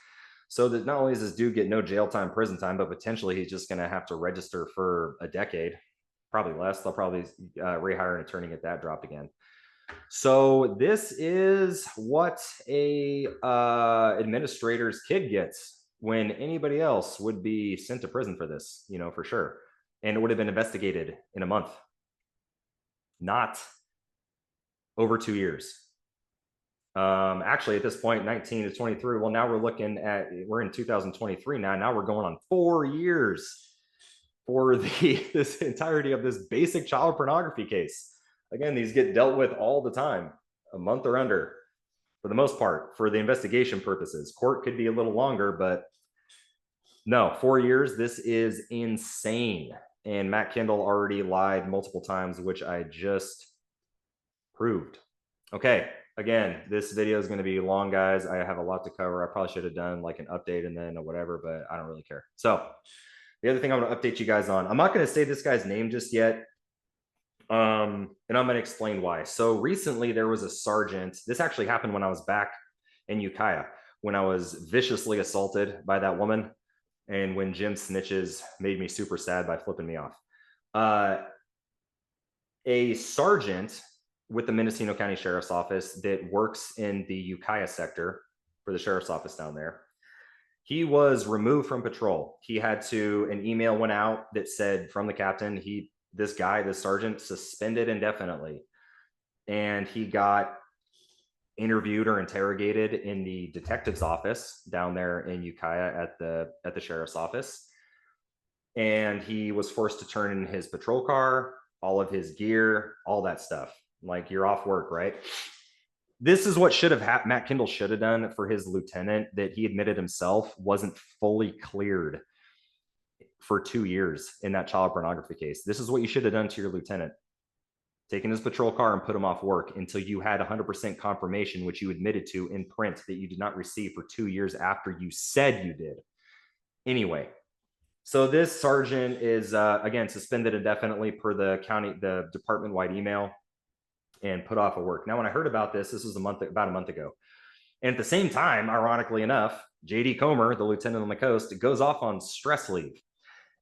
So that not only does this dude get no jail time, prison time, but potentially he's just going to have to register for a decade, probably less. They'll probably rehire an attorney, get that dropped again. So this is what a administrator's kid gets when anybody else would be sent to prison for this, for sure. And it would have been investigated in a month, not over 2 years. Actually, at this point, 19 to 23. Well, now we're in 2023 now. Now we're going on 4 years for this entirety of this basic child pornography case. Again, these get dealt with all the time, a month or under, for the most part, for the investigation purposes. Court could be a little longer, but no, 4 years. This is insane. And Matt Kendall already lied multiple times, which I just proved. Okay, again, this video is going to be long, guys. I have a lot to cover. I probably should have done like an update and then whatever, but I don't really care. So the other thing I'm going to update you guys on, I'm not going to say this guy's name just yet. And I'm going to explain why. So recently there was a sergeant. This actually happened when I was back in Ukiah, when I was viciously assaulted by that woman. And when Jim Snitches made me super sad by flipping me off. A sergeant with the Mendocino County Sheriff's Office that works in the Ukiah sector for the Sheriff's Office down there. He was removed from patrol. He had to, an email went out that said from the captain, this sergeant, suspended indefinitely. And he got interviewed or interrogated in the detective's office down there in Ukiah at the Sheriff's Office. And he was forced to turn in his patrol car, all of his gear, all that stuff. Like, you're off work, right? This is what should have happened. Matt Kendall should have done for his lieutenant that he admitted himself wasn't fully cleared for 2 years in that child pornography case. This is what you should have done to your lieutenant. Taken his patrol car and put him off work until you had 100% confirmation, which you admitted to in print, that you did not receive for 2 years after you said you did. Anyway, so this sergeant is, again, suspended indefinitely per the department-wide email and put off of work. Now, when I heard about this was about a month ago. And at the same time, ironically enough, JD Comer, the lieutenant on the coast, goes off on stress leave.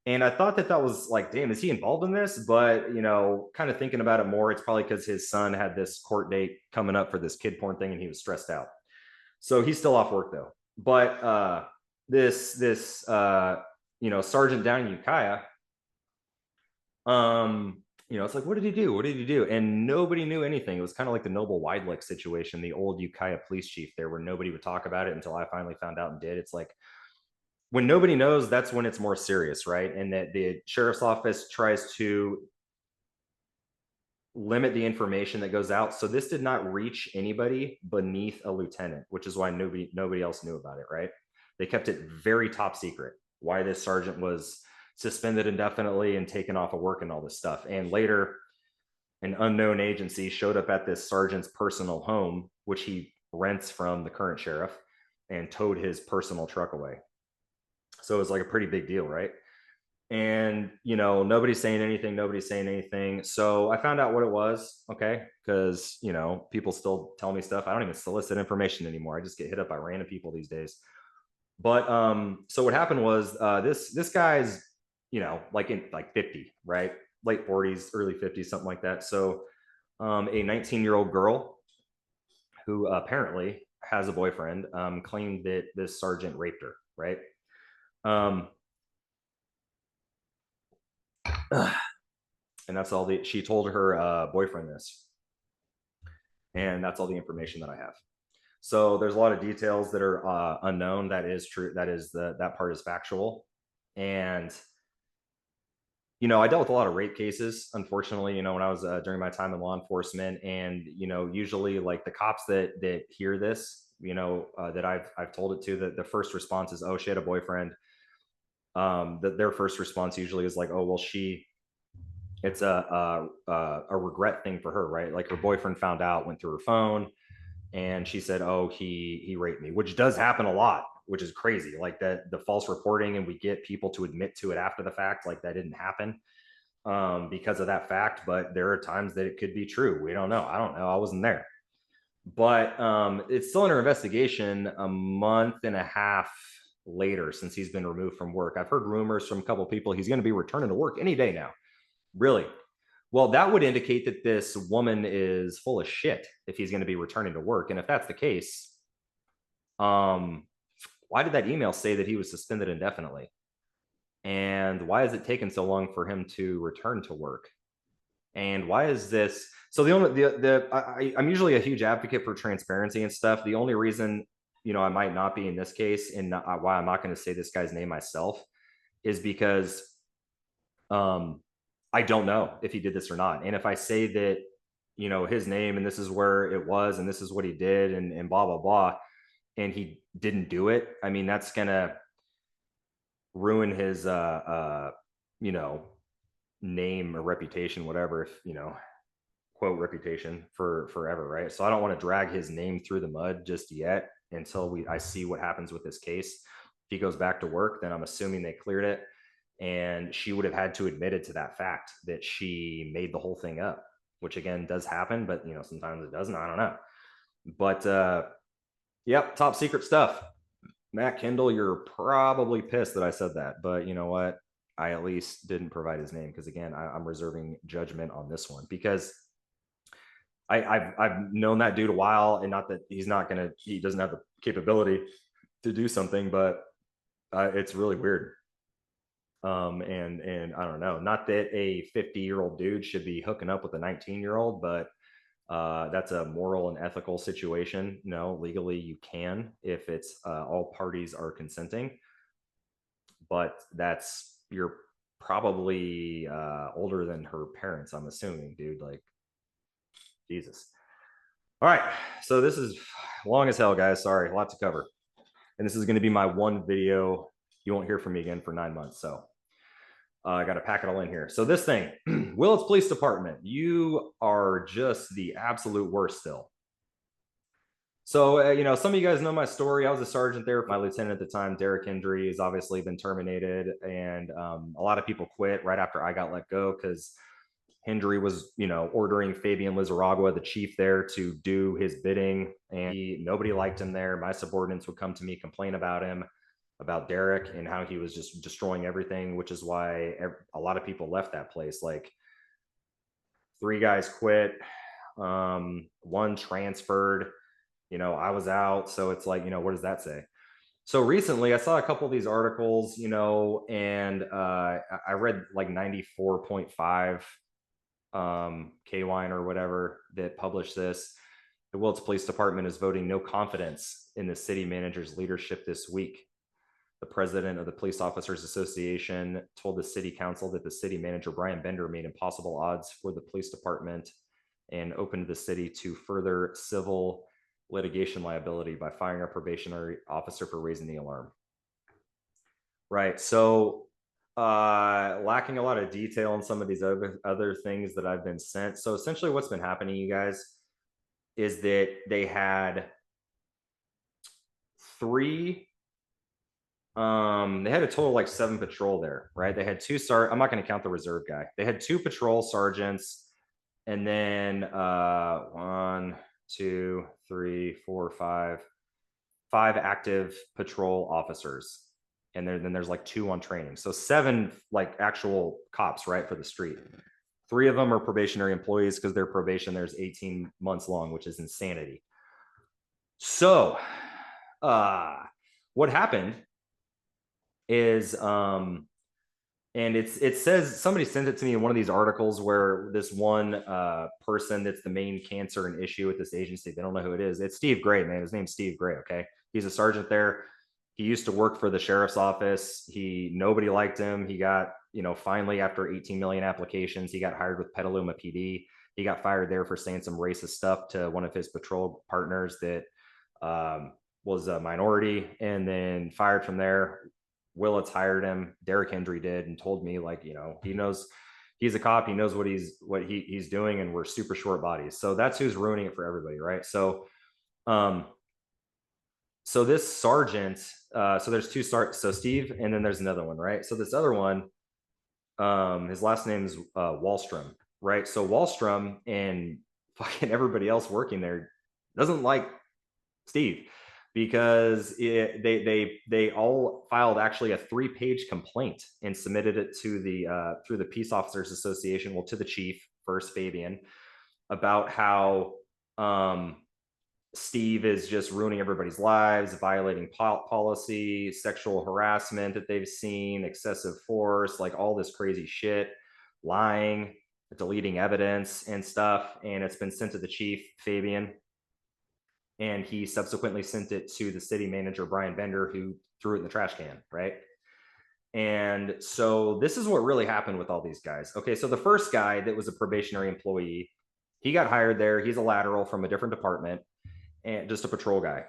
And I thought that was like, damn, is he involved in this? But, kind of thinking about it more, it's probably because his son had this court date coming up for this kid porn thing and he was stressed out. So he's still off work though. But this sergeant down in Ukiah, it's like, what did he do? What did he do? And nobody knew anything. It was kind of like the Noble Widelick situation, the old Ukiah police chief there, where nobody would talk about it until I finally found out and did. It's like, when nobody knows, that's when it's more serious, right? And that the sheriff's office tries to limit the information that goes out. So this did not reach anybody beneath a lieutenant, which is why nobody else knew about it, right? They kept it very top secret, why this sergeant was suspended indefinitely and taken off of work and all this stuff. And later, an unknown agency showed up at this sergeant's personal home, which he rents from the current sheriff, and towed his personal truck away. So it was like a pretty big deal, right? And, nobody's saying anything. So I found out what it was, okay? Because, people still tell me stuff. I don't even solicit information anymore. I just get hit up by random people these days. But so what happened was this guy's, like in like 50, right? Late 40s, early 50s, something like that. So a 19-year-old girl who apparently has a boyfriend claimed that this sergeant raped her, right? And that's all she told her boyfriend this. And that's all the information that I have. So there's a lot of details that are unknown. That is true. That part is factual. And, I dealt with a lot of rape cases, unfortunately, when I was during my time in law enforcement. And, usually like the cops that hear this, that I've told it to, that the first response is, oh, she had a boyfriend. That their first response usually is like, oh, well, it's a regret thing for her, right? Like her boyfriend found out, went through her phone, and she said, oh, he raped me, which does happen a lot, which is crazy. Like that, the false reporting, and we get people to admit to it after the fact, like that didn't happen. because of that fact, but there are times that it could be true. We don't know. I don't know. I wasn't there. But it's still under investigation a month and a half later since he's been removed from work. I've heard rumors from a couple of people he's going to be returning to work any day now. Really? Well, that would indicate that this woman is full of shit if he's going to be returning to work. And if that's the case, why did that email say that he was suspended indefinitely? And why is it taking so long for him to return to work? And why is this? So I'm usually a huge advocate for transparency and stuff. The only reason, I might not be in this case, and why I'm not going to say this guy's name myself, is because I don't know if he did this or not. And if I say that, his name and this is where it was and this is what he did and blah blah blah, and he didn't do it, I mean, that's gonna ruin his name or reputation, whatever, if quote reputation for forever, right? So I don't want to drag his name through the mud just yet until I see what happens with this case. If he goes back to work, then I'm assuming they cleared it, and she would have had to admit it to that fact that she made the whole thing up, which again does happen, but sometimes it doesn't. I don't know. But yep, top secret stuff. Matt Kendall, you're probably pissed that I said that, but you know what? I at least didn't provide his name because again, I'm reserving judgment on this one because I've known that dude a while, and not that he doesn't have the capability to do something, but it's really weird. And I don't know, not that a 50-year-old dude should be hooking up with a 19-year-old, but that's a moral and ethical situation. No, legally you can if it's all parties are consenting, but you're probably older than her parents, I'm assuming, dude. Like, Jesus. All right, so this is long as hell, guys. Sorry, a lot to cover, and this is going to be my one video. You won't hear from me again for 9 months, so I got to pack it all in here. So this thing, Willits Police Department, you are just the absolute worst still. So, some of you guys know my story. I was a sergeant there. My lieutenant at the time, Derek Hendry, has obviously been terminated. And a lot of people quit right after I got let go because Hendry was, ordering Fabian Lizarragua, the chief there, to do his bidding. And nobody liked him there. My subordinates would come to me, complain about him, about Derek, and how he was just destroying everything, which is why a lot of people left that place. Like 3 guys quit, 1 transferred, I was out. So it's like, what does that say? So recently I saw a couple of these articles, and I read like 94.5 K-Wine or whatever that published this. The Willits Police Department is voting no confidence in the city manager's leadership this week. The president of the Police Officers Association told the city council that the city manager, Brian Bender, made impossible odds for the police department and opened the city to further civil litigation liability by firing a probationary officer for raising the alarm. Right. So lacking a lot of detail on some of these other things that I've been sent. So essentially what's been happening, you guys, is that they had 3 they had a total of like 7 patrol there, right? They had 2 I'm not going to count the reserve guy. They had 2 patrol sergeants, and then 1, 2, 3, 4, 5 active patrol officers, and then there's like 2 on training. So 7 like actual cops, right, for the street. 3 of them are probationary employees because their probation there's 18 months long, which is insanity. So what happened is and it says, somebody sent it to me in one of these articles where this one person that's the main cancer and issue with this agency, they don't know who it is. It's Steve Gray, man. His name's Steve Gray. Okay, he's a sergeant there. He used to work for the sheriff's office. Nobody liked him. He got, finally after 18 million applications, he got hired with Petaluma PD. He got fired there for saying some racist stuff to one of his patrol partners that was a minority, and then fired from there. Willits hired him. Derek Hendry did, and told me, like, he knows, he's a cop. He knows what he's doing, and we're super short bodies. So that's who's ruining it for everybody, right? So, so this sergeant, so there's 2 so Steve, and then there's another one, right? So this other one, His last name's Wallstrom, right? So Wallstrom and fucking everybody else working there doesn't like Steve because they all filed actually a 3-page complaint and submitted it to the through the Peace Officers Association, well, to the chief first, Fabian, about how Steve is just ruining everybody's lives, violating policy, sexual harassment that they've seen, excessive force, like all this crazy shit, lying, deleting evidence and stuff. And it's been sent to the chief, Fabian. And he subsequently sent it to the city manager, Brian Bender, who threw it in the trash can, right? And so this is what really happened with all these guys. Okay, so the first guy that was a probationary employee, he got hired there. He's a lateral from a different department and just a patrol guy.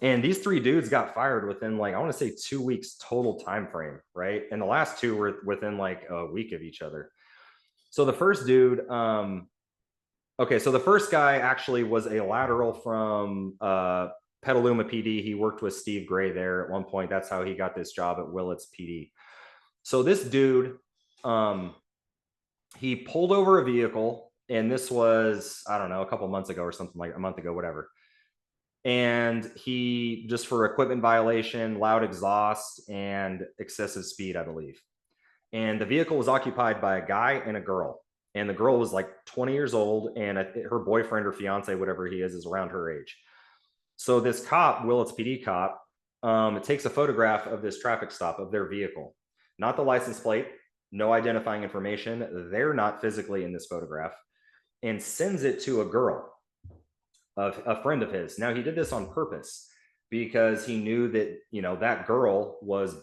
And these 3 dudes got fired within, like, I want to say 2 weeks total time frame, right? And the last 2 were within like a week of each other. So the first dude, okay, so the first guy actually was a lateral from Petaluma PD. He worked with Steve Gray there at one point. That's how he got this job at Willits PD. So this dude, he pulled over a vehicle, and this was, I don't know, a couple months ago or something, like a month ago, whatever. And he, just for equipment violation, loud exhaust, and excessive speed, I believe. And the vehicle was occupied by a guy and a girl. And the girl was like 20 years old, and her boyfriend or fiance, whatever he is around her age. So this cop, Willits PD cop, takes a photograph of this traffic stop of their vehicle, not the license plate, no identifying information. They're not physically in this photograph, and sends it to a girl, a friend of his. Now, he did this on purpose because he knew that, you know, that girl was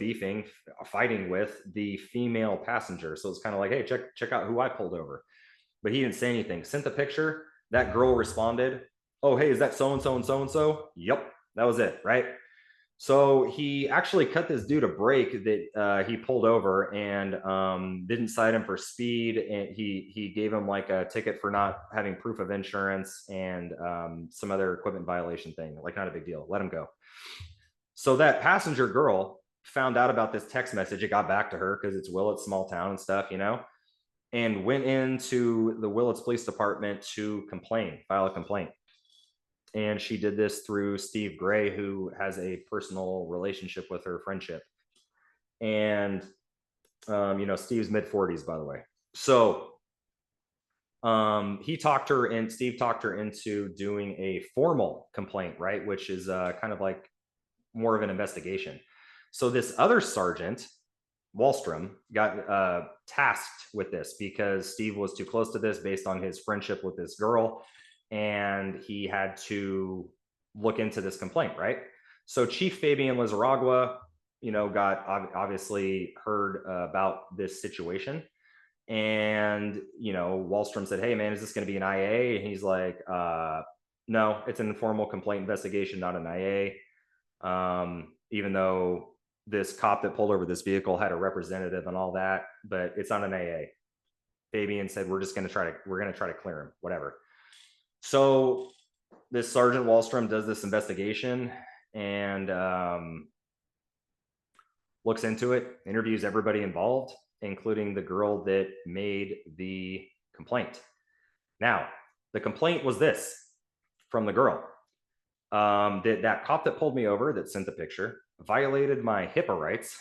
fighting with the female passenger. So it's kind of like, hey, check out who I pulled over. But he didn't say anything. Sent the picture. That girl responded, oh, hey, is that so-and-so and so-and-so? Yep, that was it, right? So he actually cut this dude a break that he pulled over, and didn't cite him for speed. And he gave him like a ticket for not having proof of insurance, and some other equipment violation thing. Like, not a big deal. Let him go. So that passenger girl found out about this text message. It got back to her because it's Willits, small town and stuff, you know, and went into the Willits Police Department to file a complaint. And she did this through Steve Gray, who has a personal relationship with her, friendship. And, you know, Steve's mid-40s, by the way. So Steve talked her into doing a formal complaint, right? Which is kind of like more of an investigation. So this other sergeant, Wallstrom, got tasked with this because Steve was too close to this based on his friendship with this girl, and he had to look into this complaint, right? So Chief Fabian Lizarragua, you know, got obviously heard about this situation. And, you know, Wallstrom said, hey, man, is this going to be an IA? And he's like, no, it's an informal complaint investigation, not an IA. Even though this cop that pulled over this vehicle had a representative and all that, but it's not an AA. Fabian said, we're going to try to clear him, whatever. So this Sergeant Wallstrom does this investigation and looks into it, interviews everybody involved, including the girl that made the complaint. Now, the complaint was this from the girl. That cop that pulled me over, that sent the picture, violated my HIPAA rights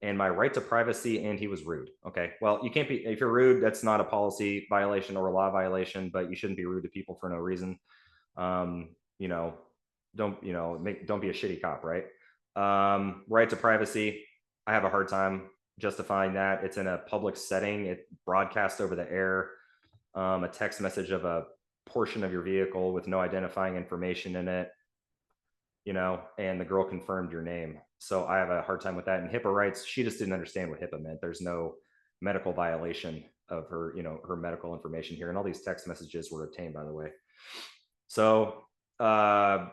and my right to privacy, and he was rude. Okay, well, you can't be, if you're rude, that's not a policy violation or a law violation, but you shouldn't be rude to people for no reason. You know, don't be a shitty cop, right? Right to privacy, I have a hard time justifying that. It's in a public setting. It broadcasts over the air, a text message of a portion of your vehicle with no identifying information in it, you know, and the girl confirmed your name. So I have a hard time with that. And HIPAA rights, she just didn't understand what HIPAA meant. There's no medical violation of her, you know, her medical information here. And all these text messages were obtained, by the way. So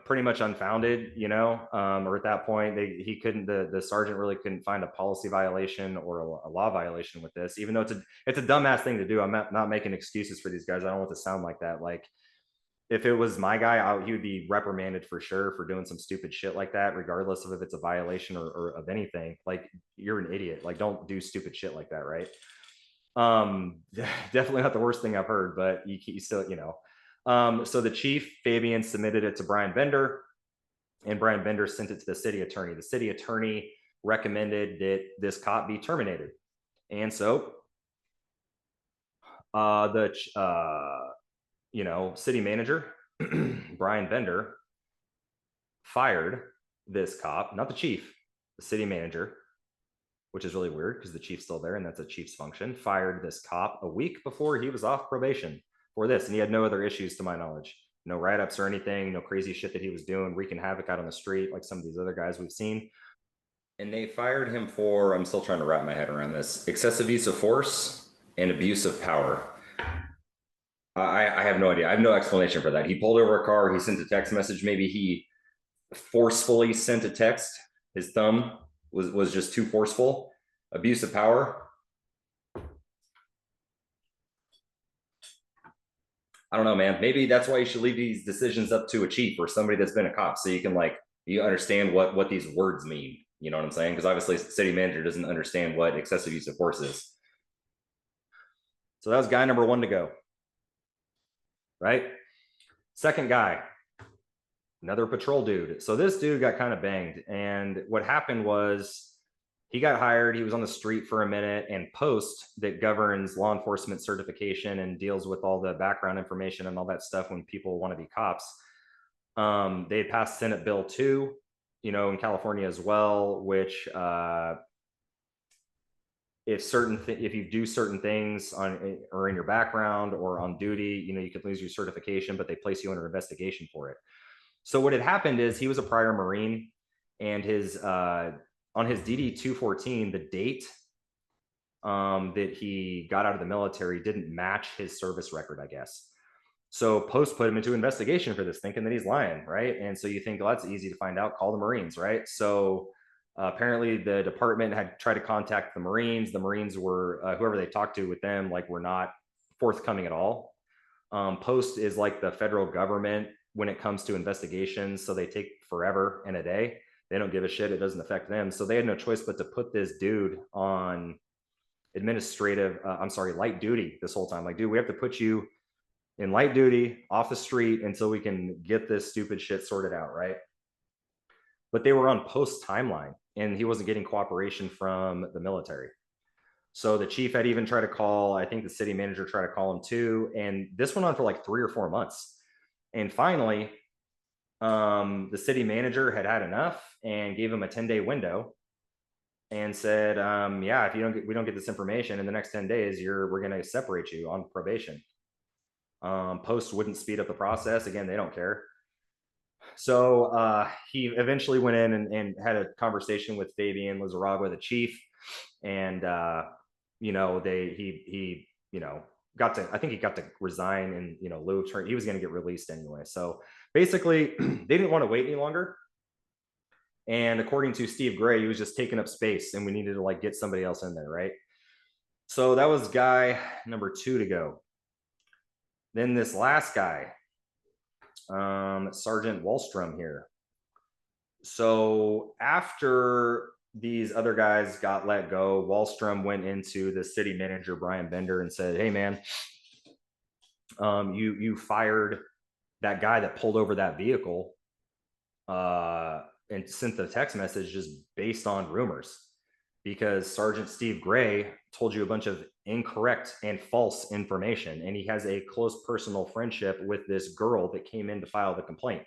pretty much unfounded, you know, or at that point, the sergeant really couldn't find a policy violation or a law violation with this, even though it's a dumbass thing to do. I'm not making excuses for these guys. I don't want to sound like that. Like, if it was my guy, he would be reprimanded for sure for doing some stupid shit like that, regardless of if it's a violation or of anything. Like, you're an idiot. Like, don't do stupid shit like that, right? Definitely not the worst thing I've heard, but you still, so the chief, Fabian, submitted it to Brian Bender, and Brian Bender sent it to the city attorney. The city attorney recommended that this cop be terminated. And so the city manager, Brian Bender, fired this cop, not the chief, the city manager, which is really weird because the chief's still there and that's a chief's function, fired this cop a week before he was off probation for this. And he had no other issues to my knowledge. No write-ups or anything, no crazy shit that he was doing, wreaking havoc out on the street like some of these other guys we've seen. And they fired him for, I'm still trying to wrap my head around this, excessive use of force and abuse of power. I have no idea. I have no explanation for that. He pulled over a car. He sent a text message. Maybe he forcefully sent a text. His thumb was just too forceful. Abuse of power. I don't know, man. Maybe that's why you should leave these decisions up to a chief or somebody that's been a cop, so you can you understand what these words mean. You know what I'm saying? Because obviously, the city manager doesn't understand what excessive use of force is. So that was guy number 1 to go. Right? Second guy, another patrol dude. So this dude got kind of banged. And what happened was he got hired. He was on the street for a minute, and Post, that governs law enforcement certification and deals with all the background information and all that stuff when people want to be cops. They had passed Senate Bill 2, in California as well, which if you do certain things or in your background or on duty, you could lose your certification, but they place you under investigation for it. So what had happened is he was a prior Marine, and his on his DD 214, the date that he got out of the military didn't match his service record, I guess. So Post put him into investigation for this, thinking that he's lying, right? And so you think, well, that's easy to find out. Call the Marines, right? So apparently the department had tried to contact the Marines. The Marines were, whoever they talked to with them, were not forthcoming at all. Post is like the federal government when it comes to investigations. So they take forever and a day. They don't give a shit. It doesn't affect them. So they had no choice but to put this dude on light duty this whole time. Dude, we have to put you in light duty off the street until we can get this stupid shit sorted out, right? But they were on Post timeline, and he wasn't getting cooperation from the military. So the chief had even tried to call, I think the city manager tried to call him too. And this went on for 3 or 4 months. And finally, the city manager had enough and gave him a 10-day window and said, yeah, if we don't get this information in the next 10 days, we're going to separate you on probation. Post wouldn't speed up the process. Again, they don't care. So he eventually went in and had a conversation with Fabian Lizarraga, the chief, and he got to resign in lieu of turn. He was going to get released anyway. So basically, they didn't want to wait any longer. And according to Steve Gray, he was just taking up space, and we needed to get somebody else in there, right? So that was guy number 2 to go. Then this last guy, Sergeant Wallstrom here. So after these other guys got let go, Wallstrom went into the city manager, Brian Bender, and said, hey, man, you fired that guy that pulled over that vehicle and sent the text message just based on rumors, because Sergeant Steve Gray told you a bunch of incorrect and false information, and he has a close personal friendship with this girl that came in to file the complaint.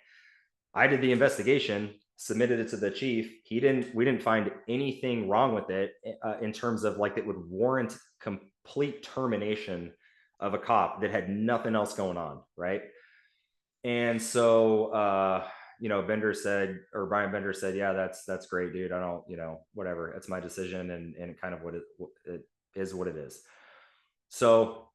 I did the investigation, submitted it to the chief. We didn't find anything wrong with it in terms of it would warrant complete termination of a cop that had nothing else going on, right? And so Brian Bender said, yeah, that's great, dude. I don't, whatever, it's my decision, and kind of what it is what it is. So,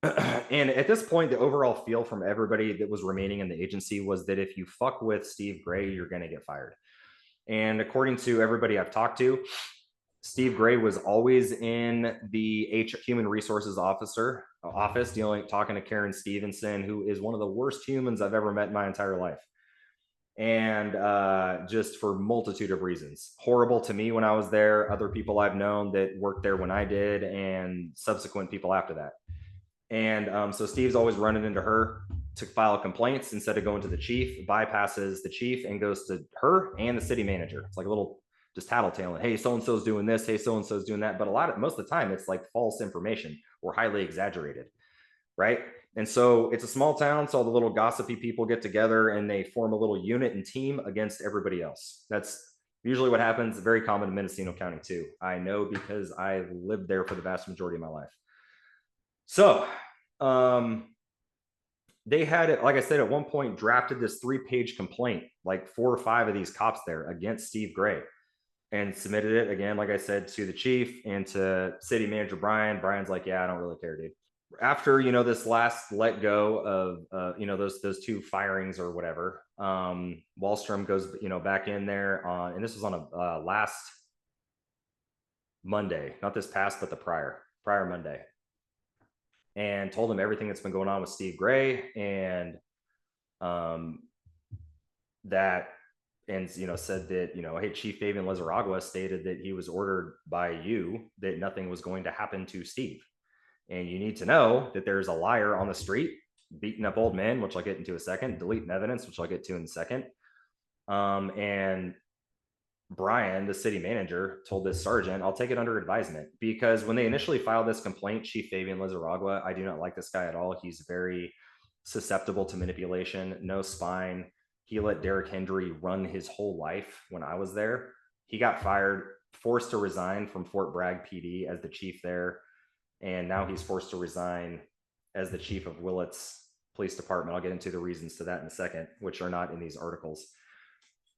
and at this point, the overall feel from everybody that was remaining in the agency was that if you fuck with Steve Gray, you're going to get fired. And according to everybody I've talked to, Steve Gray was always in the human resources office, talking to Karen Stevenson, who is one of the worst humans I've ever met in my entire life. And just for multitude of reasons. Horrible to me when I was there, other people I've known that worked there when I did, and subsequent people after that. And so Steve's always running into her to file complaints instead of going to the chief, bypasses the chief and goes to her and the city manager. It's like a little just tattletale. Hey, so-and-so's doing this. Hey, so-and-so's doing that. But most of the time it's like false information or highly exaggerated. Right. And so it's a small town. So all the little gossipy people get together and they form a little unit and team against everybody else. That's usually what happens. Very common in Mendocino County too. I know because I lived there for the vast majority of my life. So they had it, like I said, at one point drafted this 3-page complaint, like 4 or 5 of these cops there against Steve Gray, and submitted it again, like I said, to the chief and to city manager Brian. Brian's like, yeah, I don't really care, dude. After this last let go of those 2 firings or whatever, Wallstrom goes back in there on, and this was on a last Monday, not this past, but the prior Monday, and told him everything that's been going on with Steve Gray, and that, and said that hey, Chief Fabian Lizarragua stated that he was ordered by you that nothing was going to happen to Steve, and you need to know that there's a liar on the street beating up old men, which I'll get into in a second, deleting evidence, which I'll get to in a second. And Brian, the city manager, told this sergeant, I'll take it under advisement, because when they initially filed this complaint, Chief Fabian Lizarragua, I do not like this guy at all. He's very susceptible to manipulation, no spine. He let Derek Hendry run his whole life when I was there. He got fired, forced to resign from Fort Bragg PD as the chief there, and now he's forced to resign as the chief of Willits Police Department. I'll get into the reasons to that in a second, which are not in these articles.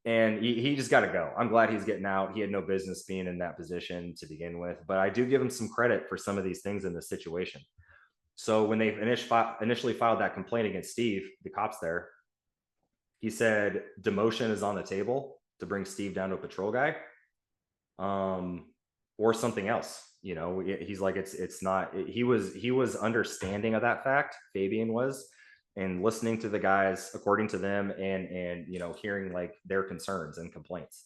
And he just got to go. I'm glad he's getting out. He had no business being in that position to begin with, but I do give him some credit for some of these things in this situation. So when they initially filed that complaint against Steve, the cops there, he said demotion is on the table to bring Steve down to a patrol guy, or something else. He's like, it's not. He was understanding of that fact. Fabian was, and listening to the guys according to them, and hearing like their concerns and complaints.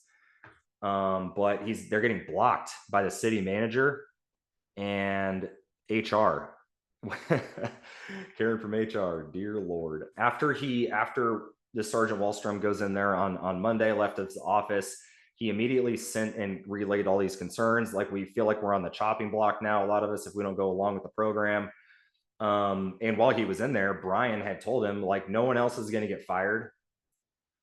But they're getting blocked by the city manager and HR. Karen from HR, dear Lord. After the Sergeant Wallstrom goes in there on Monday, left his office, he immediately sent and relayed all these concerns. Like, we feel like we're on the chopping block now, a lot of us, if we don't go along with the program. And while he was in there, Brian had told him, like, no one else is going to get fired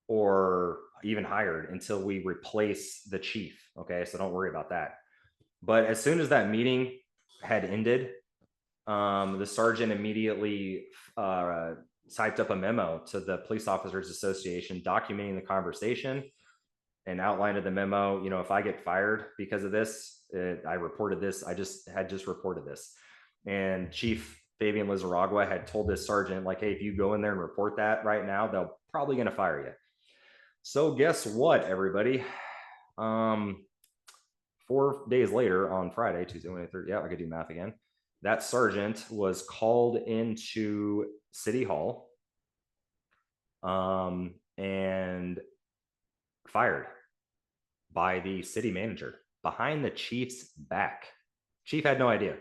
or even hired until we replace the chief. Okay, so don't worry about that. But as soon as that meeting had ended, the sergeant immediately typed up a memo to the Police Officers Association documenting the conversation, and outlined in the memo, if I get fired because of this, I reported this. I just reported this. And Chief Fabian Lizarragua had told this sergeant, like, hey, if you go in there and report that right now, they're probably going to fire you. So guess what, everybody? 4 days later, on Friday, Tuesday, Wednesday, Thursday, yeah, I could do math again. That sergeant was called into City Hall and fired by the city manager behind the chief's back. Chief had no idea.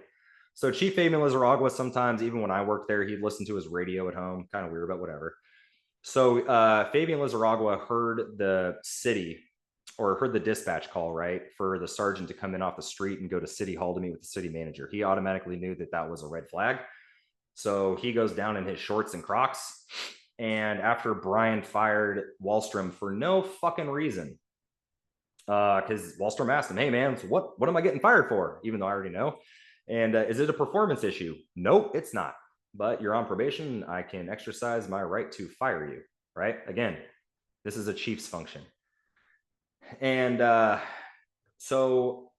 So Chief Fabian Lizarragua, sometimes, even when I worked there, he'd listen to his radio at home. Kind of weird, but whatever. So Fabian Lizarragua heard the dispatch call, right, for the sergeant to come in off the street and go to City Hall to meet with the city manager. He automatically knew that was a red flag. So he goes down in his shorts and Crocs. And after Brian fired Wallstrom for no fucking reason, because Wallstrom asked him, hey, man, so what am I getting fired for? Even though I already know. And is it a performance issue? Nope, it's not. But you're on probation. I can exercise my right to fire you, right? Again, this is a chief's function. And so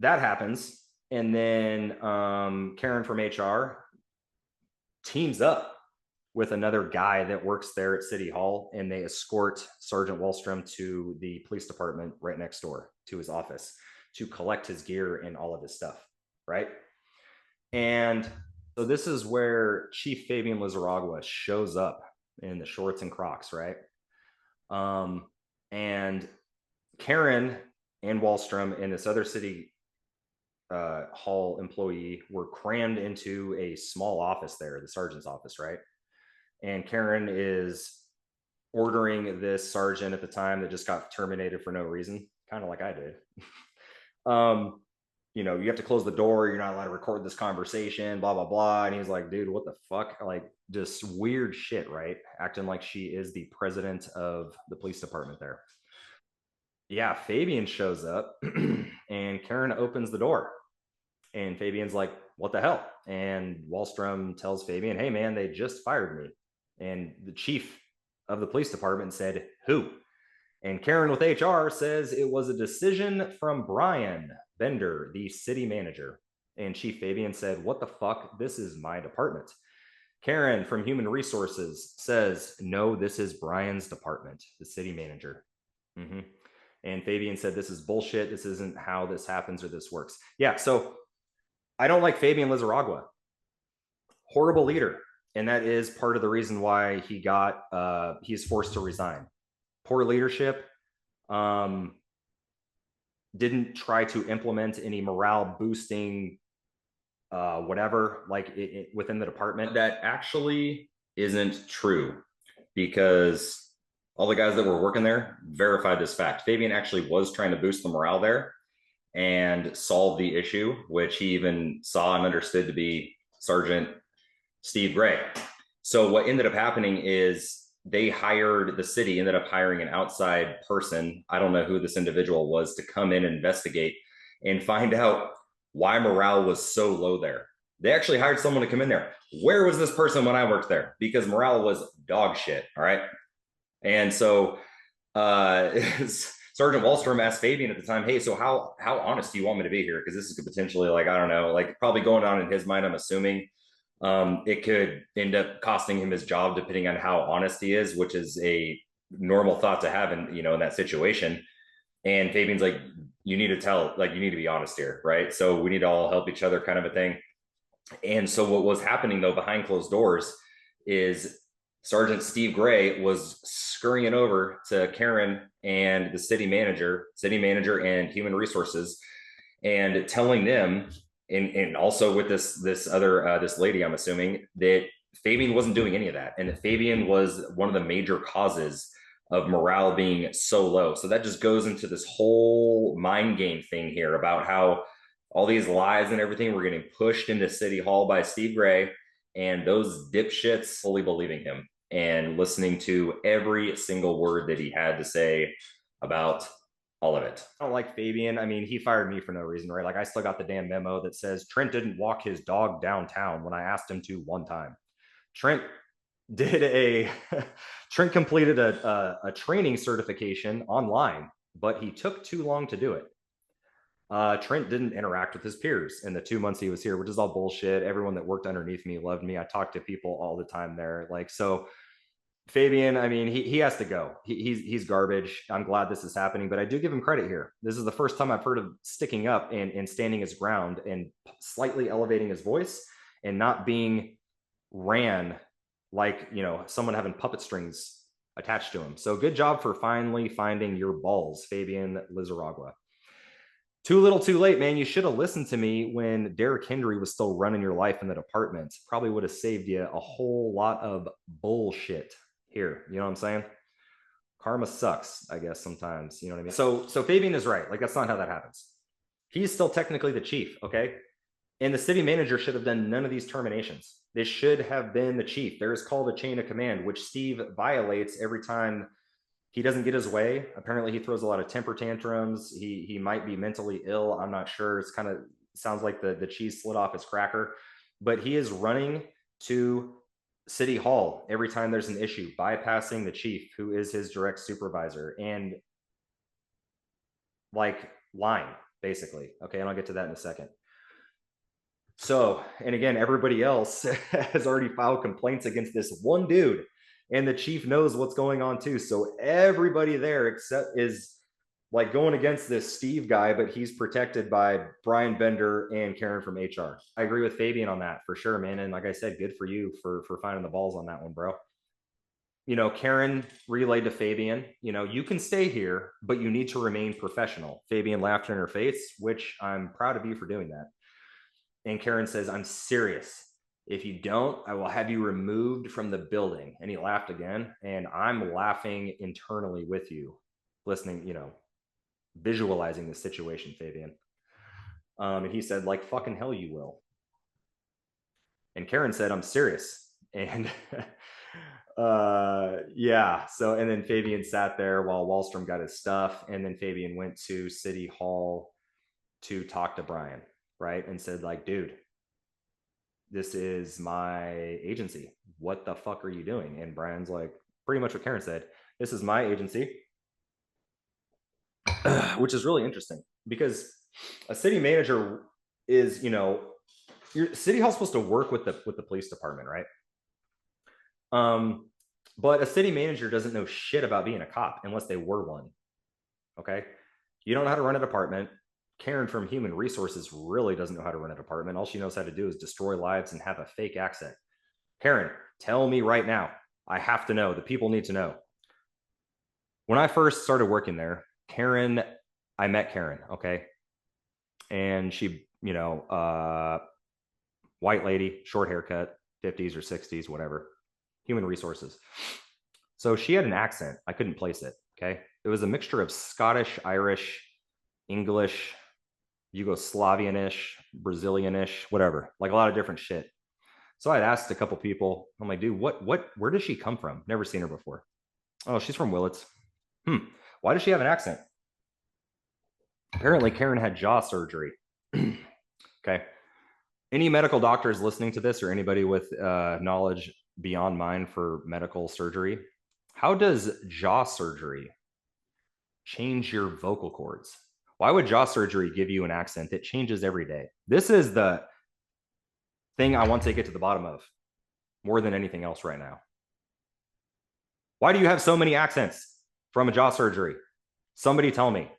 that happens. And then Karen from HR teams up with another guy that works there at City Hall, and they escort Sergeant Wallstrom to the police department right next door to his office to collect his gear and all of his stuff, right? And so this is where Chief Fabian Lizarragua shows up in the shorts and Crocs, right? And Karen and Wallstrom and this other City Hall employee were crammed into a small office there, the sergeant's office, right? And Karen is ordering this sergeant at the time that just got terminated for no reason, kind of like I did. You have to close the door. You're not allowed to record this conversation, blah, blah, blah. And he's like, dude, what the fuck? Like, just weird shit, right? Acting like she is the president of the police department there. Yeah, Fabian shows up and Karen opens the door. And Fabian's like, what the hell? And Wallstrom tells Fabian, hey, man, they just fired me. And the chief of the police department said, who? And Karen with HR says it was a decision from Brian Bender, the city manager. And Chief Fabian said, what the fuck? This is my department. Karen from Human Resources says, no, this is Brian's department, the city manager. Mm-hmm. And Fabian said, this is bullshit. This isn't how this happens or this works. Yeah, so I don't like Fabian Lizarragua. Horrible leader. And that is part of the reason why he's forced to resign. Poor leadership. Didn't try to implement any morale boosting whatever, like within the department. That actually isn't true, because all the guys that were working there verified this fact. Fabian actually was trying to boost the morale there and solve the issue, which he even saw and understood to be Sergeant Steve Gray. So what ended up happening is the city ended up hiring an outside person. I don't know who this individual was, to come in and investigate and find out why morale was so low there. They actually hired someone to come in there. Where was this person when I worked there? Because morale was dog shit. All right. And so Sergeant Wallstrom asked Fabian at the time, hey, so how honest do you want me to be here? Because this is potentially, like, I don't know, like probably going on in his mind, I'm assuming. It could end up costing him his job, depending on how honest he is, which is a normal thought to have in that situation. And Fabian's like, you need to be honest here, right? So we need to all help each other, kind of a thing. And so what was happening, though, behind closed doors is Sergeant Steve Gray was scurrying over to Karen and the city manager and Human Resources, and telling them, and also with this lady, I'm assuming, that Fabian wasn't doing any of that, and that Fabian was one of the major causes of morale being so low. So that just goes into this whole mind game thing here about how all these lies and everything were getting pushed into City Hall by Steve Gray, and those dipshits fully believing him and listening to every single word that he had to say about all of it. I don't like Fabian. I mean, he fired me for no reason, right? Like, I still got the damn memo that says Trent didn't walk his dog downtown when I asked him to one time. Trent completed a training certification online, but he took too long to do it. Trent didn't interact with his peers in the 2 months he was here, which is all bullshit. Everyone that worked underneath me loved me. I talked to people all the time there. Like, so Fabian, I mean, he has to go. He's garbage. I'm glad this is happening, but I do give him credit here. This is the first time I've heard of sticking up and standing his ground and slightly elevating his voice and not being ran like, someone having puppet strings attached to him. So good job for finally finding your balls, Fabian Lizarragua. Too little, too late, man. You should have listened to me when Derek Hendry was still running your life in the department. Probably would have saved you a whole lot of bullshit here. You know what I'm saying? Karma sucks, I guess, sometimes. You know what I mean? So Fabian is right. Like, that's not how that happens. He's still technically the chief, okay? And the city manager should have done none of these terminations. This should have been the chief. There is called a chain of command, which Steve violates every time he doesn't get his way. Apparently he throws a lot of temper tantrums. He might be mentally ill. I'm not sure. It's kind of sounds like the cheese slid off his cracker, but he is running to City Hall every time there's an issue, bypassing the chief, who is his direct supervisor, and like lying, basically. Okay, and I'll get to that in a second. So, and again, everybody else has already filed complaints against this one dude, and the chief knows what's going on too. So everybody there except is like going against this Steve guy, but he's protected by Brian Bender and Karen from HR. I agree with Fabian on that for sure, man. And like I said, good for you for finding the balls on that one, bro. Karen relayed to Fabian, you can stay here, but you need to remain professional. Fabian laughed in her face, which I'm proud of you for doing that. And Karen says, I'm serious. If you don't, I will have you removed from the building. And he laughed again. And I'm laughing internally with you, listening, visualizing the situation, Fabian. And he said, like, fucking hell you will. And Karen said, I'm serious. And yeah. So, and then Fabian sat there while Wallstrom got his stuff. And then Fabian went to City Hall to talk to Brian, right? And said, like, dude, this is my agency. What the fuck are you doing? And Brian's like, pretty much what Karen said. This is my agency, which is really interesting because a city manager is, your city hall's supposed to work with the police department, right? But a city manager doesn't know shit about being a cop unless they were one. Okay. You don't know how to run a department. Karen from Human Resources really doesn't know how to run a department. All she knows how to do is destroy lives and have a fake accent. Karen, tell me right now. I have to know. The people need to know. When I first started working there, I met Karen, okay? And she, white lady, short haircut, 50s or 60s, whatever, Human Resources. So she had an accent. I couldn't place it, okay? It was a mixture of Scottish, Irish, English, Yugoslavianish, Brazilianish, whatever, like a lot of different shit. So I'd asked a couple people, I'm like, dude, where does she come from? Never seen her before. Oh, she's from Willits. Why does she have an accent? Apparently, Karen had jaw surgery. Okay. Any medical doctors listening to this or anybody with knowledge beyond mine for medical surgery, how does jaw surgery change your vocal cords? Why would jaw surgery give you an accent that changes every day? This is the thing I want to get to the bottom of more than anything else right now. Why do you have so many accents from a jaw surgery? Somebody tell me.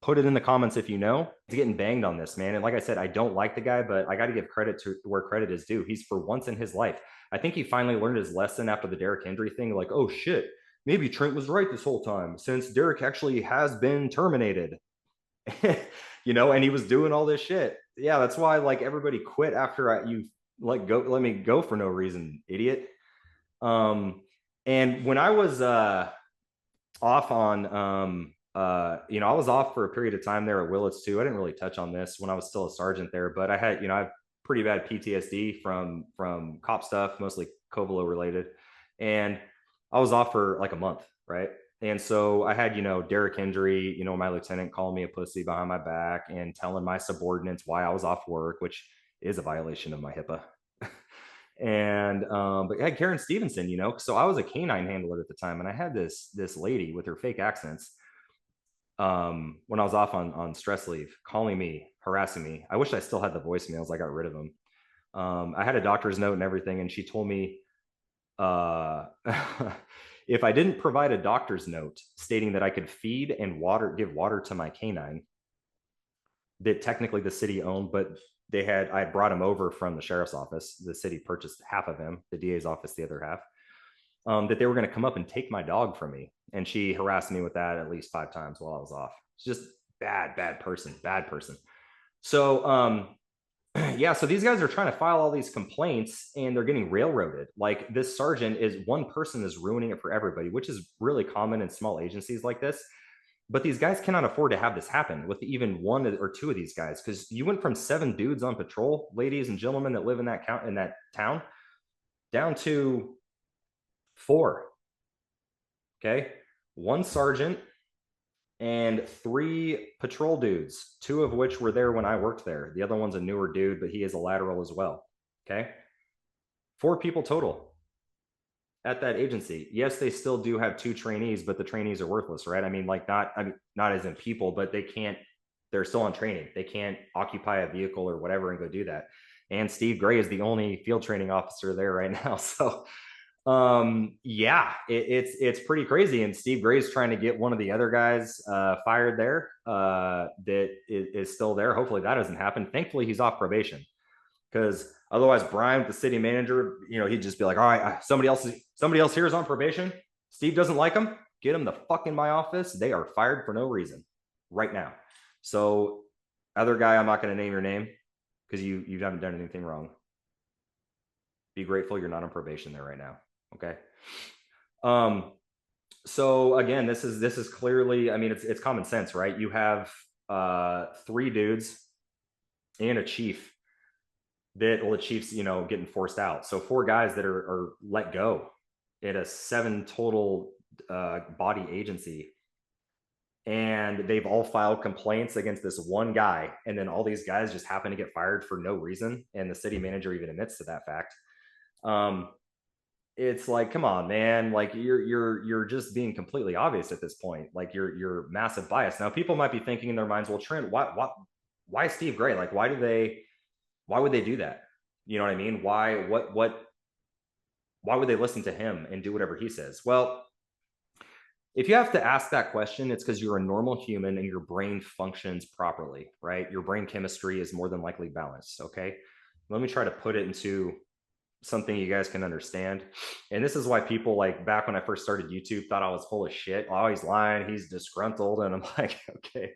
Put it in the comments if you know. He's getting banged on this, man. And like I said, I don't like the guy, but I got to give credit to where credit is due. He's, for once in his life, I think he finally learned his lesson after the Derrick Henry thing. Like, oh shit, maybe Trent was right this whole time, since Derrick actually has been terminated. And he was doing all this shit. Yeah, that's why like everybody quit after you let me go for no reason, idiot. And when I was off on I was off for a period of time there at Willits too. I didn't really touch on this when I was still a sergeant there, but I had, I have pretty bad PTSD from cop stuff, mostly Covelo related. And I was off for like a month, right? And so I had, Derrick Henry, my lieutenant calling me a pussy behind my back and telling my subordinates why I was off work, which is a violation of my HIPAA. And but I had Karen Stevenson, so I was a canine handler at the time, and I had this lady with her fake accents when I was off on stress leave, calling me, harassing me. I wish I still had the voicemails. I got rid of them. I had a doctor's note and everything, and she told me if I didn't provide a doctor's note stating that I could feed and give water to my canine, that technically the city owned, but I brought him over from the sheriff's office. The city purchased half of him, the DA's office, the other half, that they were going to come up and take my dog from me. And she harassed me with that at least 5 times while I was off. It's just bad person. So, yeah, so these guys are trying to file all these complaints and they're getting railroaded. Like this sergeant is one person is ruining it for everybody, which is really common in small agencies like this. But these guys cannot afford to have this happen with even 1 or 2 of these guys, because you went from 7 dudes on patrol, ladies and gentlemen that live in that town, down to 4. Okay, 1 sergeant and 3 patrol dudes, 2 of which were there when I worked there. The other one's a newer dude, but he is a lateral as well. Okay, 4 people total at that agency. Yes, they still do have 2 trainees, but the trainees are worthless, right? I mean, like not as in people, but they're still on training. They can't occupy a vehicle or whatever and go do that. and Steve Gray is the only field training officer there right now. So yeah, it's pretty crazy. And Steve Gray is trying to get one of the other guys fired there that is still there. Hopefully that doesn't happen. Thankfully he's off probation, because otherwise Brian, the city manager, he'd just be like, all right, somebody else here is on probation. Steve doesn't like him. Get him the fuck in my office. They are fired for no reason right now. So other guy, I'm not going to name your name because you haven't done anything wrong. Be grateful you're not on probation there right now. Okay. So again, this is clearly, I mean, it's common sense, right? You have 3 dudes and a chief that, well, the chief's, getting forced out. So 4 guys that are let go at a 7 total body agency. And they've all filed complaints against this one guy. And then all these guys just happen to get fired for no reason. And the city manager even admits to that fact. It's like, come on, man, like you're just being completely obvious at this point. Like you're massive bias. Now people might be thinking in their minds, well, Trent, why Steve Gray? Like, why would they do that? You know what I mean? Why would they listen to him and do whatever he says? Well, if you have to ask that question, it's because you're a normal human and your brain functions properly, right? Your brain chemistry is more than likely balanced. Okay. Let me try to put it into something you guys can understand. And this is why people, like, back when I first started YouTube, thought I was full of shit. Oh, he's lying, he's disgruntled. And I'm like, okay,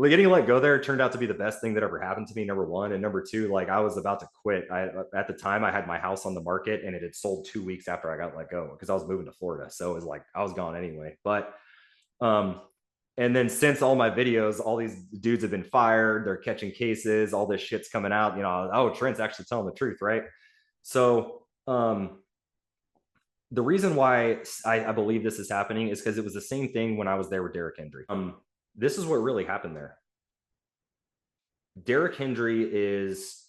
getting let go there turned out to be the best thing that ever happened to me, number one. And number two, like, I was about to quit. At the time I had my house on the market and it had sold 2 weeks after I got let go because I was moving to Florida. So it was like I was gone anyway. But and then since all my videos, all these dudes have been fired, they're catching cases, all this shit's coming out, oh, Trent's actually telling the truth, right? So the reason why I believe this is happening is because it was the same thing when I was there with Derrick Henry. This is what really happened there. Derrick Henry is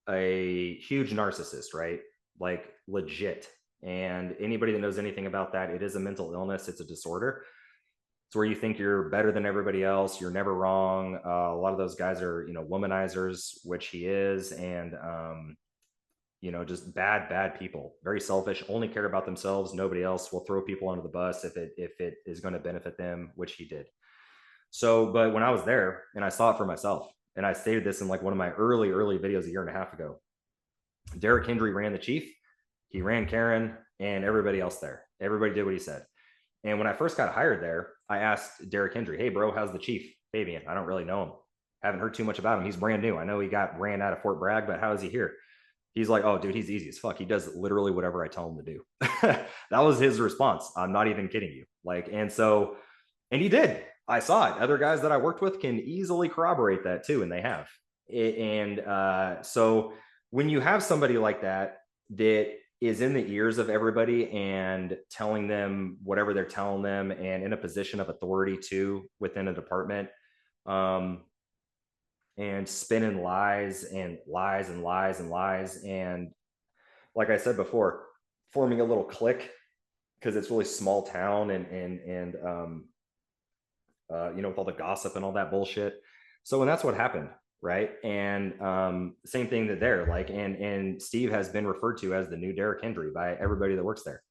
a huge narcissist, right? Like, legit. And anybody that knows anything about that, it is a mental illness. It's a disorder. It's where you think you're better than everybody else. You're never wrong. A lot of those guys are, womanizers, which he is. And, just bad people, very selfish, only care about themselves. Nobody else, will throw people under the bus if it is going to benefit them, which he did. So, but when I was there and I saw it for myself, and I stated this in like one of my early videos a year and a half ago, Derrick Henry ran the chief, he ran Karen and everybody else there. Everybody did what he said. And when I first got hired there, I asked Derrick Henry, hey bro, how's the chief, Fabian? I don't really know him. Haven't heard too much about him. He's brand new. I know he got ran out of Fort Bragg, but how is he here? He's like, oh, dude, he's easy as fuck. He does literally whatever I tell him to do. That was his response. I'm not even kidding you. Like, and he did. I saw it. Other guys that I worked with can easily corroborate that too, and they have. So when you have somebody like that is in the ears of everybody and telling them whatever they're telling them, and in a position of authority too within a department, and spinning lies and lies and lies and lies. And like I said before, forming a little clique because it's really small town and with all the gossip and all that bullshit. So, and that's what happened, right? And same thing that there, like, and Steve has been referred to as the new Derrick Henry by everybody that works there.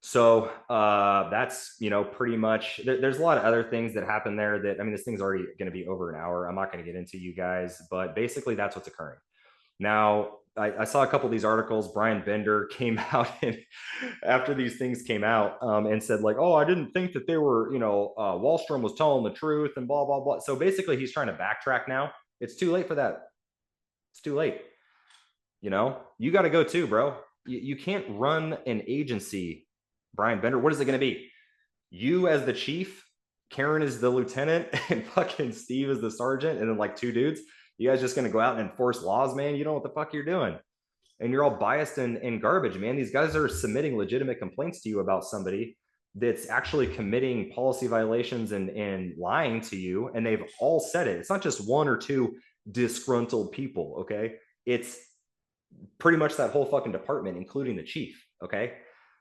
So that's, pretty much, there's a lot of other things that happen there that, I mean, this thing's already going to be over an hour. I'm not going to get into, you guys, but basically that's what's occurring. Now, I saw a couple of these articles. Brian Bender came out and after these things came out and said like, oh, I didn't think that they were, Wallstrom was telling the truth and blah, blah, blah. So basically he's trying to backtrack now. It's too late for that. It's too late. You got to go too, bro. You can't run an agency, Brian Bender. What is it going to be? You as the chief, Karen is the lieutenant, and fucking Steve is the sergeant, and then like 2 dudes. You guys just going to go out and enforce laws, man? You know what the fuck you're doing. And you're all biased and garbage, man. These guys are submitting legitimate complaints to you about somebody that's actually committing policy violations and lying to you. And they've all said it. It's not just 1 or 2 disgruntled people, okay? It's pretty much that whole fucking department, including the chief, okay?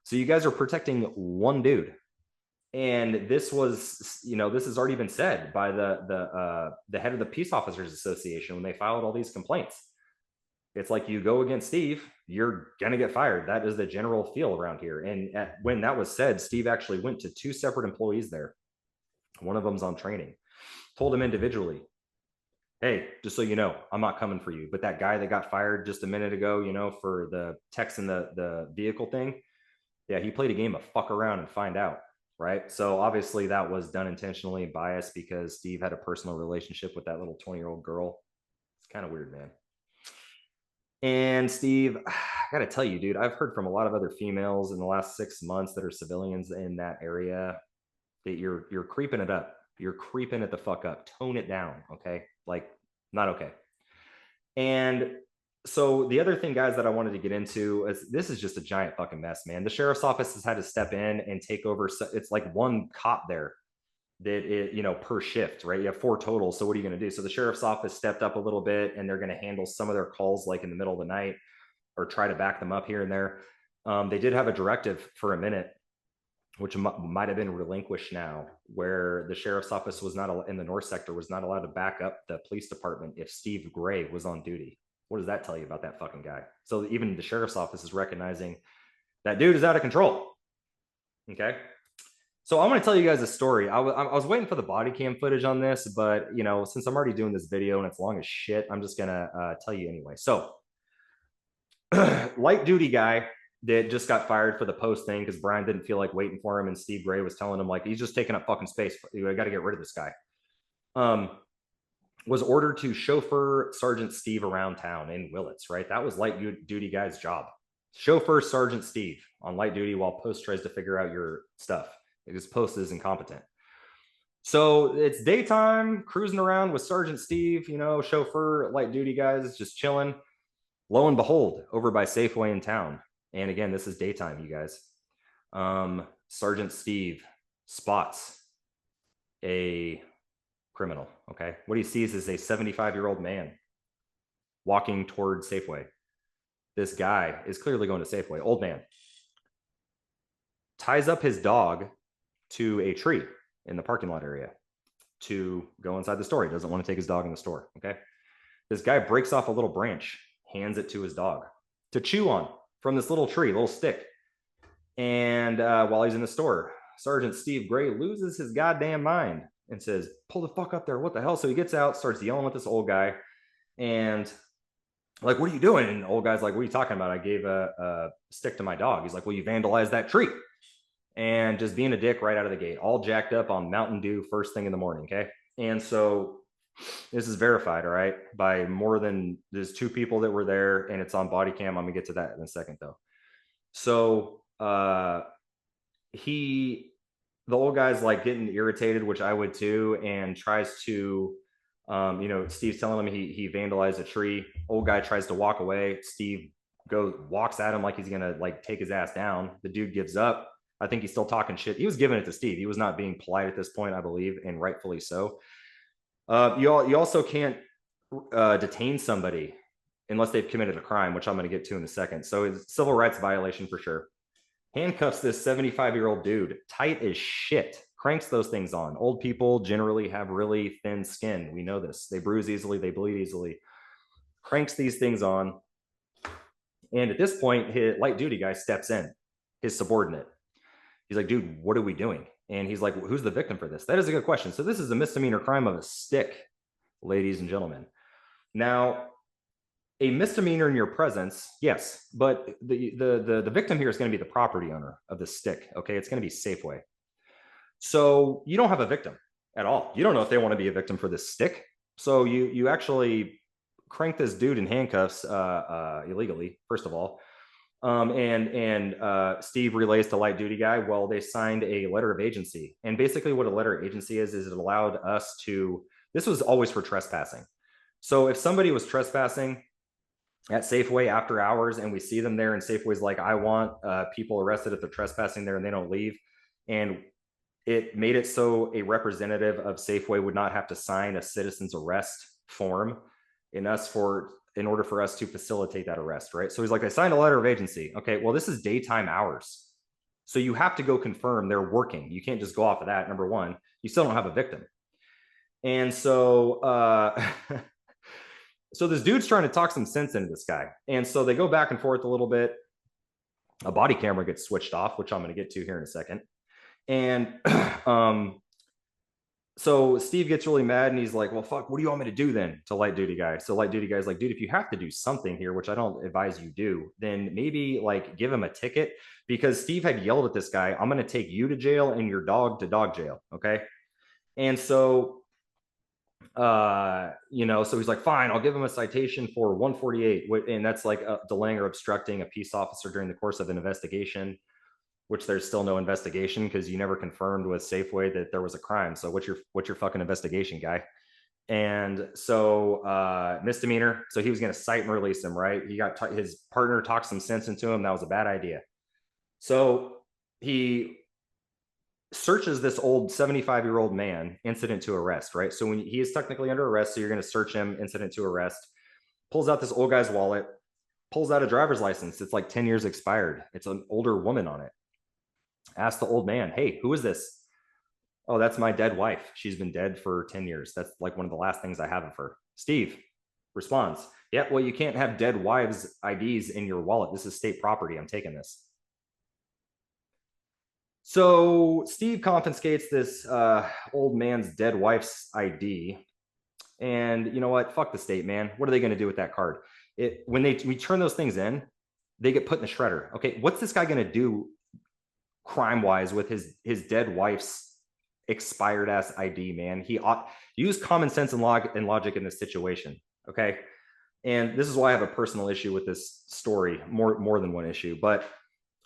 So you guys are protecting 1 dude. And this was, this has already been said by the head of the Peace Officers Association when they filed all these complaints. It's like you go against Steve, you're gonna get fired. That is the general feel around here. And when that was said, Steve actually went to two separate employees there. One of them's on training, told him individually, hey, just so you know, I'm not coming for you. But that guy that got fired just a minute ago, you know, for the text in the vehicle thing, yeah, he played a game of fuck around and find out, right? So obviously that was done intentionally, biased, because Steve had a personal relationship with that little 20-year-old girl. It's kind of weird, man. And Steve, I gotta tell you, dude, I've heard from a lot of other females in the last 6 months that are civilians in that area that you're creeping it up. You're creeping it the fuck up. Tone it down, okay? Like, not okay. And so the other thing, guys, that I wanted to get into is this is just a giant fucking mess, man. The sheriff's office has had to step in and take over. It's like one cop there that it, you know, per shift, right? You have 4 total. So what are you going to do? So the sheriff's office stepped up a little bit, and they're going to handle some of their calls like in the middle of the night or try to back them up here and there. They did have a directive for a minute, which might have been relinquished now, where the sheriff's office was not in the North sector was not allowed to back up the police department if Steve Gray was on duty. What does that tell you about that fucking guy? So even the sheriff's office is recognizing that dude is out of control. Okay. So I want to tell you guys a story. I was waiting for the body cam footage on this, but you know, since I'm already doing this video and it's long as shit, I'm just gonna tell you anyway. So light duty guy that just got fired for the post thing because Brian didn't feel like waiting for him, and Steve Gray was telling him like he's just taking up fucking space. You got to get rid of this guy. Was ordered to chauffeur Sergeant Steve around town in Willits, right? That was light duty guy's job. Chauffeur Sergeant Steve on light duty while post tries to figure out your stuff because post is incompetent. So it's daytime, cruising around with Sergeant Steve, you know, chauffeur, light duty guys just chilling. Lo and behold, over by Safeway in town. And again, this is daytime, you guys. Sergeant Steve spots a criminal. Okay. What he sees is a 75-year-old man walking toward Safeway. This guy is clearly going to Safeway. Old man ties up his dog to a tree in the parking lot area to go inside the store. He doesn't want to take his dog in the store. Okay. This guy breaks off a little branch, hands it to his dog to chew on from this little tree, little stick. And while he's in the store, Sergeant Steve Gray loses his goddamn mind and says, pull the fuck up there. What the hell? So he gets out, starts yelling at this old guy. And like, what are you doing? And the old guy's like, what are you talking about? I gave a stick to my dog. He's like, well, you vandalized that tree. And just being a dick right out of the gate, all jacked up on Mountain Dew first thing in the morning. Okay. And so this is verified, all right, by more than there's 2 people that were there, and it's on body cam. I'm gonna get to that in a second though. So the old guy's like getting irritated, which I would too, and tries to you know, Steve's telling him he vandalized a tree. Old guy tries to walk away. Steve walks at him like he's gonna like take his ass down. The dude gives up. I think he's still talking shit. He was giving it to Steve. He was not being polite at this point, I believe, and rightfully so. You also can't detain somebody unless they've committed a crime, which I'm going to get to in a second. So it's a civil rights violation for sure. Handcuffs this 75-year-old dude tight as shit, cranks those things on. Old people generally have really thin skin. We know this. They bruise easily, they bleed easily. Cranks these things on. And at this point, his light duty guy steps in, his subordinate. He's like, dude, what are we doing? And he's like, well, who's the victim for this? That is a good question. So this is a misdemeanor crime of a stick, ladies and gentlemen. Now, a misdemeanor in your presence, yes, but the victim here is going to be the property owner of the stick. Okay, it's going to be Safeway. So you don't have a victim at all. You don't know if they want to be a victim for this stick. So you actually crank this dude in handcuffs illegally, first of all. Steve relays to light duty guy, well, they signed a letter of agency. And basically what a letter of agency is it allowed us to, this was always for trespassing. So if somebody was trespassing at Safeway after hours and we see them there and Safeway's like, I want people arrested if they're trespassing there and they don't leave. And it made it so a representative of Safeway would not have to sign a citizen's arrest form in order for us to facilitate that arrest, right? So he's like, I signed a letter of agency. Okay, well, this is daytime hours. So you have to go confirm they're working. You can't just go off of that, number one. You still don't have a victim. And so So this dude's trying to talk some sense into this guy. And so they go back and forth a little bit. A body camera gets switched off, which I'm going to get to here in a second. And so Steve gets really mad and he's like, well, fuck, what do you want me to do then to light duty guy? So light duty guy's like, dude, if you have to do something here, which I don't advise you do, then maybe like give him a ticket, because Steve had yelled at this guy, I'm going to take you to jail and your dog to dog jail. Okay. And so, so he's like, fine, I'll give him a citation for 148. And that's like delaying or obstructing a peace officer during the course of an investigation, which there's still no investigation because you never confirmed with Safeway that there was a crime. So what's your fucking investigation, guy? And so misdemeanor. So he was going to cite and release him, right? He got his partner talked some sense into him. That was a bad idea. So he searches this old 75-year-old man, incident to arrest, right? So when he is technically under arrest, so you're going to search him, incident to arrest, pulls out this old guy's wallet, pulls out a driver's license. It's like 10 years expired. It's an older woman on it. Ask the old man, hey, who is this? Oh, that's my dead wife. She's been dead for 10 years. That's like one of the last things I have of her. Steve responds, yeah, well, you can't have dead wives' IDs in your wallet. This is state property. I'm taking this. So Steve confiscates this old man's dead wife's ID. And you know what? Fuck the state, man. What are they going to do with that card? When we turn those things in, they get put in the shredder. Okay, what's this guy going to do crime-wise with his dead wife's expired ass ID, man? He ought use common sense and logic in this situation. Okay. And this is why I have a personal issue with this story, more than one issue. But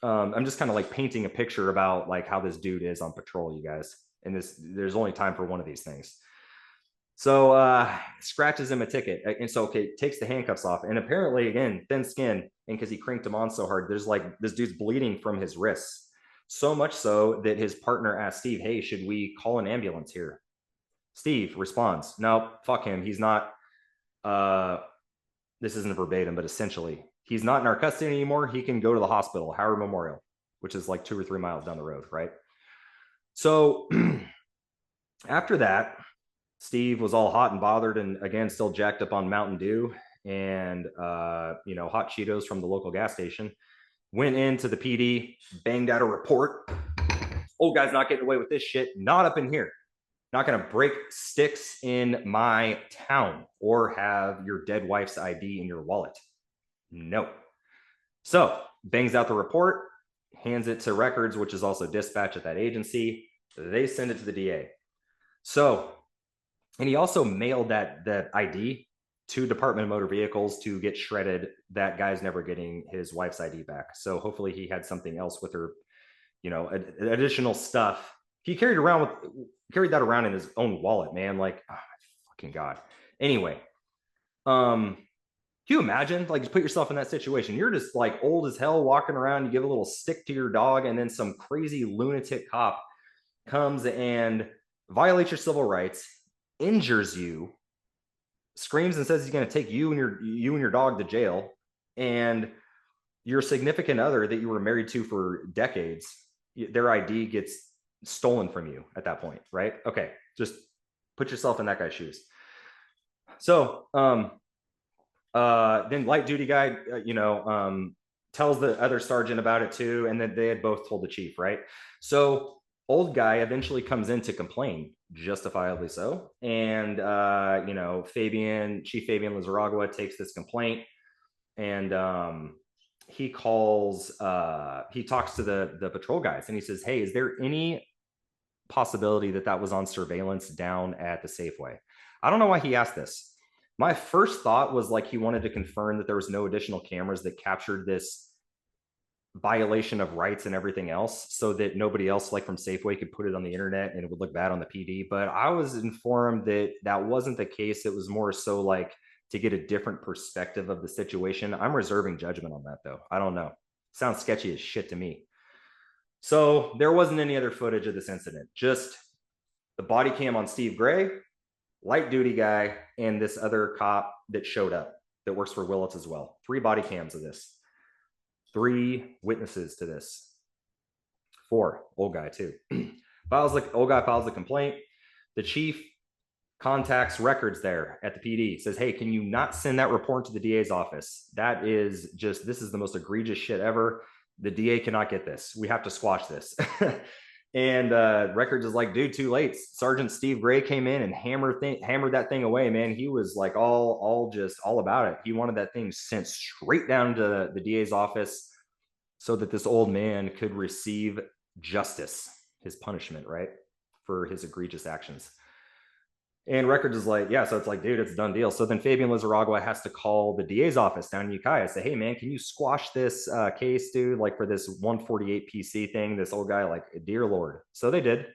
I'm just kind of like painting a picture about like how this dude is on patrol, you guys. And there's only time for one of these things. So scratches him a ticket. And so, okay, takes the handcuffs off. And apparently, again, thin skin. And because he cranked him on so hard, there's like this dude's bleeding from his wrists. So much so that his partner asked Steve, hey, should we call an ambulance here? Steve responds, no, fuck him. He's not, this isn't verbatim, but essentially, he's not in our custody anymore. He can go to the hospital, Howard Memorial, which is like 2 or 3 miles down the road, right? So after that, Steve was all hot and bothered and again, still jacked up on Mountain Dew and, hot Cheetos from the local gas station. Went into the PD, banged out a report. Old guy's not getting away with this shit. Not up in here. Not going to break sticks in my town or have your dead wife's ID in your wallet. No. So bangs out the report, hands it to records, which is also dispatch at that agency. They send it to the DA. So, and he also mailed that ID to Department of Motor Vehicles to get shredded. That guy's never getting his wife's ID back. So hopefully he had something else with her, additional stuff. He carried that around in his own wallet, man. Like, oh, my fucking God. Anyway, can you imagine? Like, just put yourself in that situation. You're just like old as hell walking around. You give a little stick to your dog, and then some crazy lunatic cop comes and violates your civil rights, injures you, screams and says he's going to take you and your dog to jail, and your significant other that you were married to for decades, their ID gets stolen from you at that point, right? Okay, just put yourself in that guy's shoes. So then light duty guy, tells the other sergeant about it too, and then they had both told the chief, right? So old guy eventually comes in to complain, justifiably so. And, Chief Fabian Lizaragua takes this complaint and he talks to the patrol guys and he says, hey, is there any possibility that was on surveillance down at the Safeway? I don't know why he asked this. My first thought was like he wanted to confirm that there was no additional cameras that captured this violation of rights and everything else so that nobody else like from Safeway could put it on the internet and it would look bad on the PD. But I was informed that wasn't the case. It was more so like to get a different perspective of the situation. I'm reserving judgment on that though. I don't know. Sounds sketchy as shit to me. So there wasn't any other footage of this incident, just the body cam on Steve Gray, light duty guy, and this other cop that showed up that works for Willits as well. 3 body cams of this. 3 witnesses to this. 4, old guy too. Old guy files the complaint. The chief contacts records there at the PD, says, hey, can you not send that report to the DA's office? That is just, this is the most egregious shit ever. The DA cannot get this. We have to squash this. And records is like, dude, too late. Sergeant Steve Gray came in and hammered that thing away, man. He was like all about it. He wanted that thing sent straight down to the DA's office so that this old man could receive justice, his punishment, right, for his egregious actions. And Records is like, yeah, so it's like, dude, it's a done deal. So then Fabian Lizarragua has to call the DA's office down in Ukiah, say, hey, man, can you squash this case, dude? Like for this 148 PC thing, this old guy, like, dear Lord. So they did.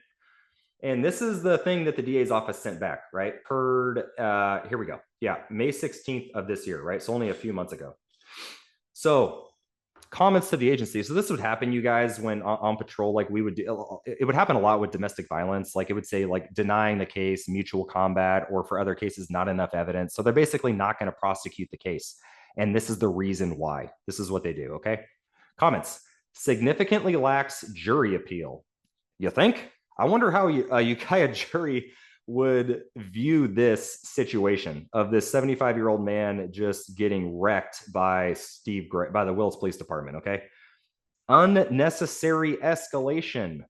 And this is the thing that the DA's office sent back, right? Heard, here we go. Yeah, May 16th of this year, right? So only a few months ago. So comments to the agency. So this would happen, you guys, when on patrol, like we would do, it would happen a lot with domestic violence. Like it would say like denying the case, mutual combat, or for other cases, not enough evidence. So they're basically not going to prosecute the case. And this is the reason why. This is what they do. Okay. Comments: significantly lacks jury appeal. You think? I wonder how a Ukiah jury would view this situation of this 75-year-old man just getting wrecked by by the Willits Police Department. Okay. Unnecessary escalation.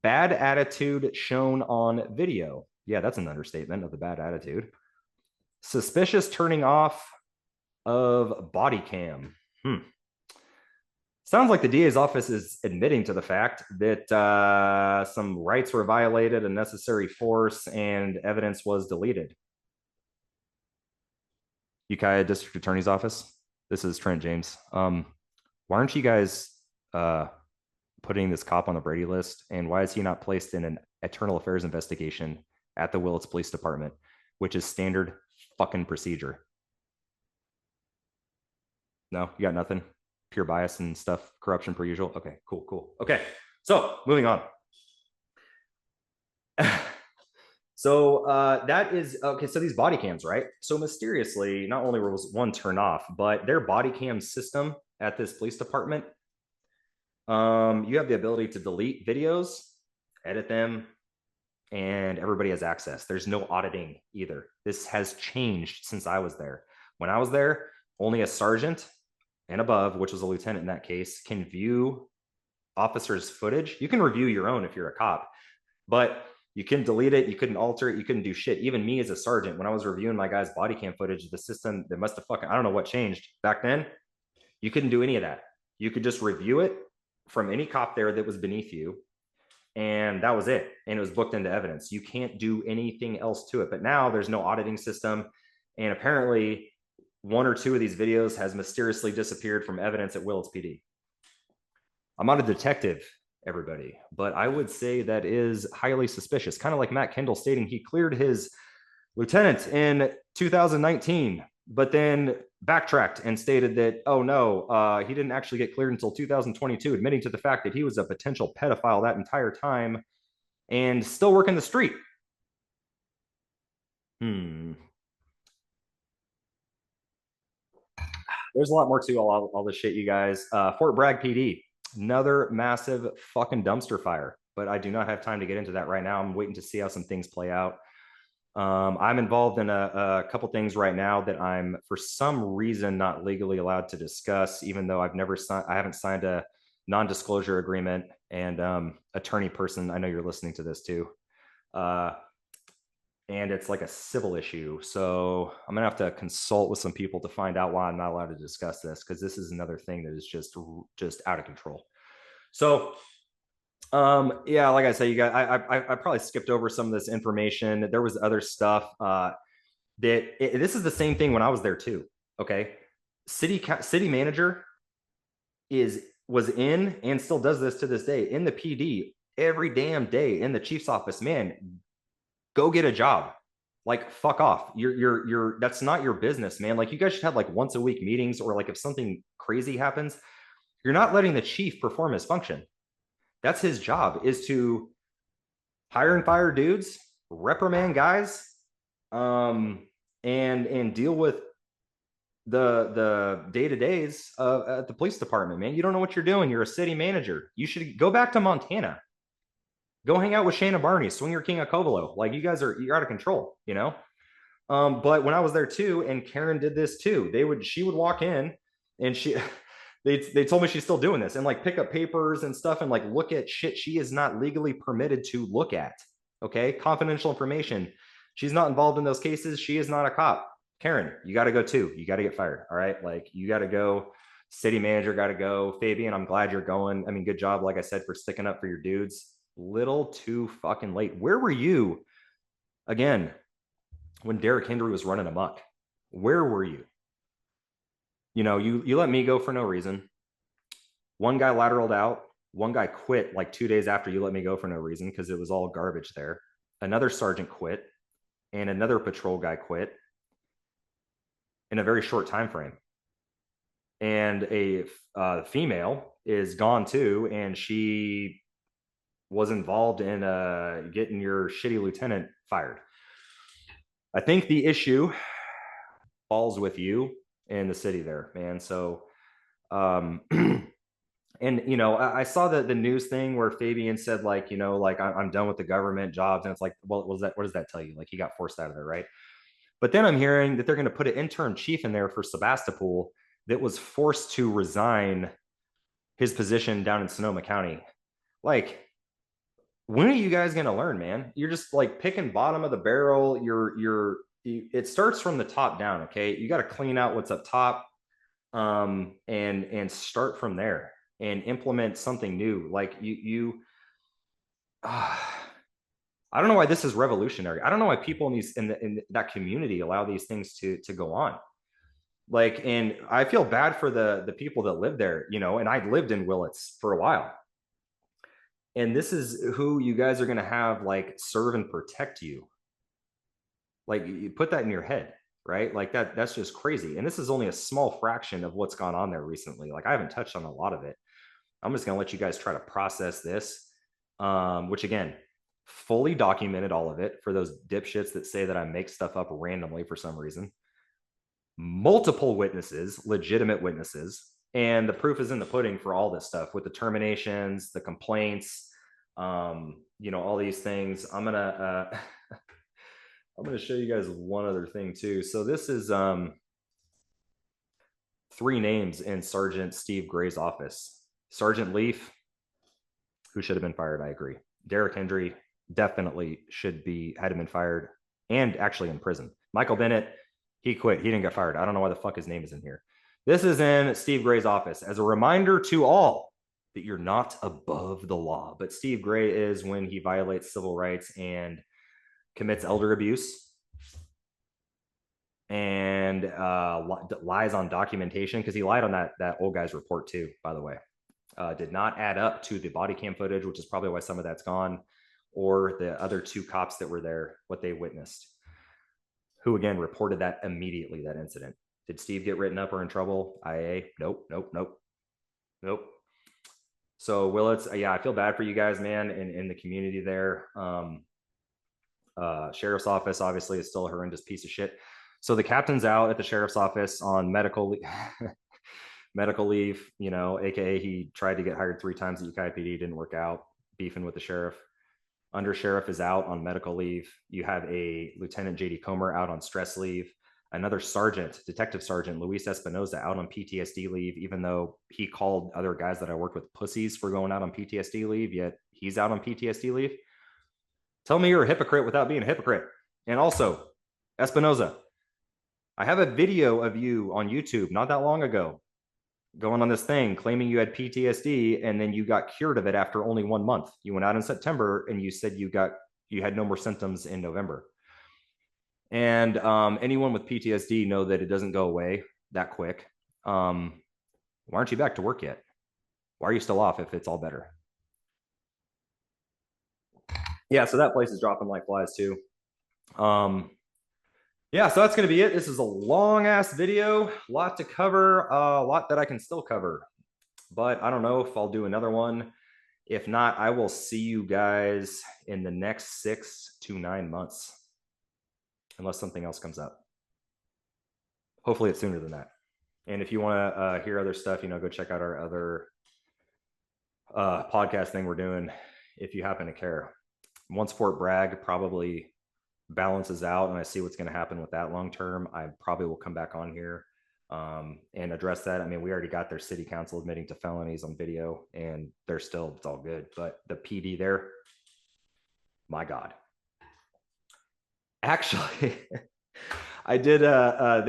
Bad attitude shown on video. Yeah, that's an understatement of the bad attitude. Suspicious turning off of body cam. Sounds like the DA's office is admitting to the fact that some rights were violated, unnecessary force, and evidence was deleted. Ukiah District Attorney's Office. This is Trent James. Why aren't you guys putting this cop on the Brady list? And why is he not placed in an internal affairs investigation at the Willits Police Department, which is standard fucking procedure? No, you got nothing? Pure bias and stuff, corruption per usual. Okay, cool. Okay, so moving on. So that is okay. So these body cams, right? So mysteriously, not only was one turned off, but their body cam system at this police department, you have the ability to delete videos, edit them, and everybody has access. There's no auditing either. This has changed since I was there. When I was there, only a sergeant and above, which was a lieutenant in that case, can view officers' footage. You can review your own if you're a cop, but you couldn't delete it. You couldn't alter it. You couldn't do shit. Even me as a sergeant, when I was reviewing my guy's body cam footage, the system that must have I don't know what changed back then. You couldn't do any of that. You could just review it from any cop there that was beneath you. And that was it. And it was booked into evidence. You can't do anything else to it. But now there's no auditing system. And apparently one or two of these videos has mysteriously disappeared from evidence at Willits PD. I'm not a detective, everybody, but I would say that is highly suspicious. Kind of like Matt Kendall stating he cleared his lieutenant in 2019, but then backtracked and stated that, oh no, he didn't actually get cleared until 2022, admitting to the fact that he was a potential pedophile that entire time and still working the street. There's a lot more to all this shit, you guys. Fort Bragg PD, another massive fucking dumpster fire, but I do not have time to get into that right now. I'm waiting to see how some things play out. I'm involved in a couple things right now that I'm for some reason not legally allowed to discuss, even though I haven't signed a non-disclosure agreement. And attorney person, I know you're listening to this too. And it's like a civil issue. So I'm gonna have to consult with some people to find out why I'm not allowed to discuss this, because this is another thing that is just out of control. So yeah, like I said, you guys, I probably skipped over some of this information. There was other stuff this is the same thing when I was there too. Okay, city manager was in and still does this to this day in the PD every damn day in the chief's office. Man, go get a job. Like, fuck off. You're that's not your business, man. Like, you guys should have like once a week meetings, or like if something crazy happens, you're not letting the chief perform his function. That's his job, is to hire and fire dudes, reprimand guys, and deal with the day-to-days at the police department, man. You don't know what you're doing. You're a city manager. You should go back to Montana. Go hang out with Shayna Barney, Swinger King of Covelo. Like you're out of control, you know? But when I was there too, and Karen did this too, she would walk in and they told me she's still doing this and like pick up papers and stuff and like look at shit she is not legally permitted to look at. Okay. Confidential information. She's not involved in those cases. She is not a cop. Karen, you got to go too. You got to get fired. All right. Like you got to go. City manager got to go. Fabian, I'm glad you're going. I mean, good job, like I said, for sticking up for your dudes. Little too fucking late. Where were you again when Derrick Henry was running amok? Where were you? You know, you let me go for no reason. One guy lateraled out. One guy quit like 2 days after you let me go for no reason because it was all garbage there. Another sergeant quit, and another patrol guy quit in a very short time frame. And a female is gone too, and she was involved in getting your shitty lieutenant fired. I think the issue falls with you in the city there, man. So, and you know, I saw the news thing where Fabian said like, you know, like I'm done with the government jobs, and it's like, well, what does that tell you? Like he got forced out of there, right? But then I'm hearing that they're going to put an interim chief in there for Sebastopol that was forced to resign his position down in Sonoma County. Like, when are you guys going to learn, man? You're just like picking bottom of the barrel. It starts from the top down. Okay. You got to clean out what's up top, and start from there and implement something new. Like I don't know why this is revolutionary. I don't know why people in that community allow these things to go on. Like, and I feel bad for the people that live there, you know, and I lived in Willits for a while. And this is who you guys are going to have like serve and protect you. Like you put that in your head, right? Like that's just crazy. And this is only a small fraction of what's gone on there recently. Like I haven't touched on a lot of it. I'm just going to let you guys try to process this, which again, fully documented all of it for those dipshits that say that I make stuff up randomly for some reason. Multiple witnesses, legitimate witnesses, and the proof is in the pudding for all this stuff with the terminations, the complaints, you know, all these things. I'm gonna show you guys one other thing too. So this is 3 names in Sergeant Steve Gray's office. Sergeant Leaf, who should have been fired, I agree. Derrick Henry definitely had been fired and actually in prison. Michael Bennett, he quit. He didn't get fired. I don't know why the fuck his name is in here. This is in Steve Gray's office as a reminder to all that you're not above the law. But Steve Gray is when he violates civil rights and commits elder abuse and lies on documentation, because he lied on that old guy's report too, by the way. Did not add up to the body cam footage, which is probably why some of that's gone, or the other 2 cops that were there, what they witnessed, who again reported that immediately, that incident. Did Steve get written up or in trouble? IA? Nope. So Willits, yeah, I feel bad for you guys, man, in the community there. Sheriff's office obviously is still a horrendous piece of shit. So the captain's out at the sheriff's office on medical leave, you know, aka he tried to get hired 3 times at Ukiah PD, didn't work out, beefing with the sheriff. Under sheriff is out on medical leave. You have a Lieutenant JD Comer out on stress leave. Another sergeant, Detective Sergeant Luis Espinoza, out on PTSD leave, even though he called other guys that I worked with pussies for going out on PTSD leave, yet he's out on PTSD leave. Tell me you're a hypocrite without being a hypocrite. And also, Espinoza, I have a video of you on YouTube not that long ago going on this thing claiming you had PTSD, and then you got cured of it after only 1 month. You went out in September and you said you had no more symptoms in November. And anyone with PTSD know that it doesn't go away that quick. Why aren't you back to work yet? Why are you still off if it's all better? Yeah, so that place is dropping like flies too. Yeah, so that's going to be it. This is a long ass video, a lot to cover, a lot that I can still cover, but I don't know if I'll do another one. If not, I will see you guys in the next 6 to 9 months, unless something else comes up. Hopefully it's sooner than that. And if you want to hear other stuff, you know, go check out our other podcast thing we're doing if you happen to care. Once Fort Bragg probably balances out and I see what's going to happen with that long term, I probably will come back on here and address that. I mean, we already got their city council admitting to felonies on video, and they're still, it's all good. But the PD there, my God. Actually, I did. They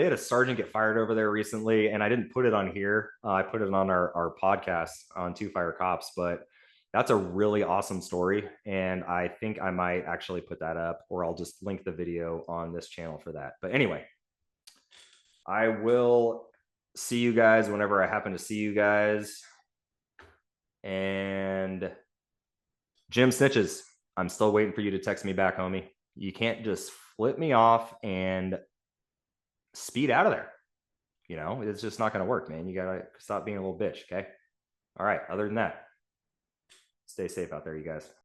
had a sergeant get fired over there recently, and I didn't put it on here. I put it on our podcast on Two Fire Cops, but that's a really awesome story, and I think I might actually put that up, or I'll just link the video on this channel for that. But anyway, I will see you guys whenever I happen to see you guys. And Jim Snitches, I'm still waiting for you to text me back, homie. You can't just flip me off and speed out of there. You know, it's just not going to work, man. You got to stop being a little bitch. Okay. All right. Other than that, stay safe out there, you guys.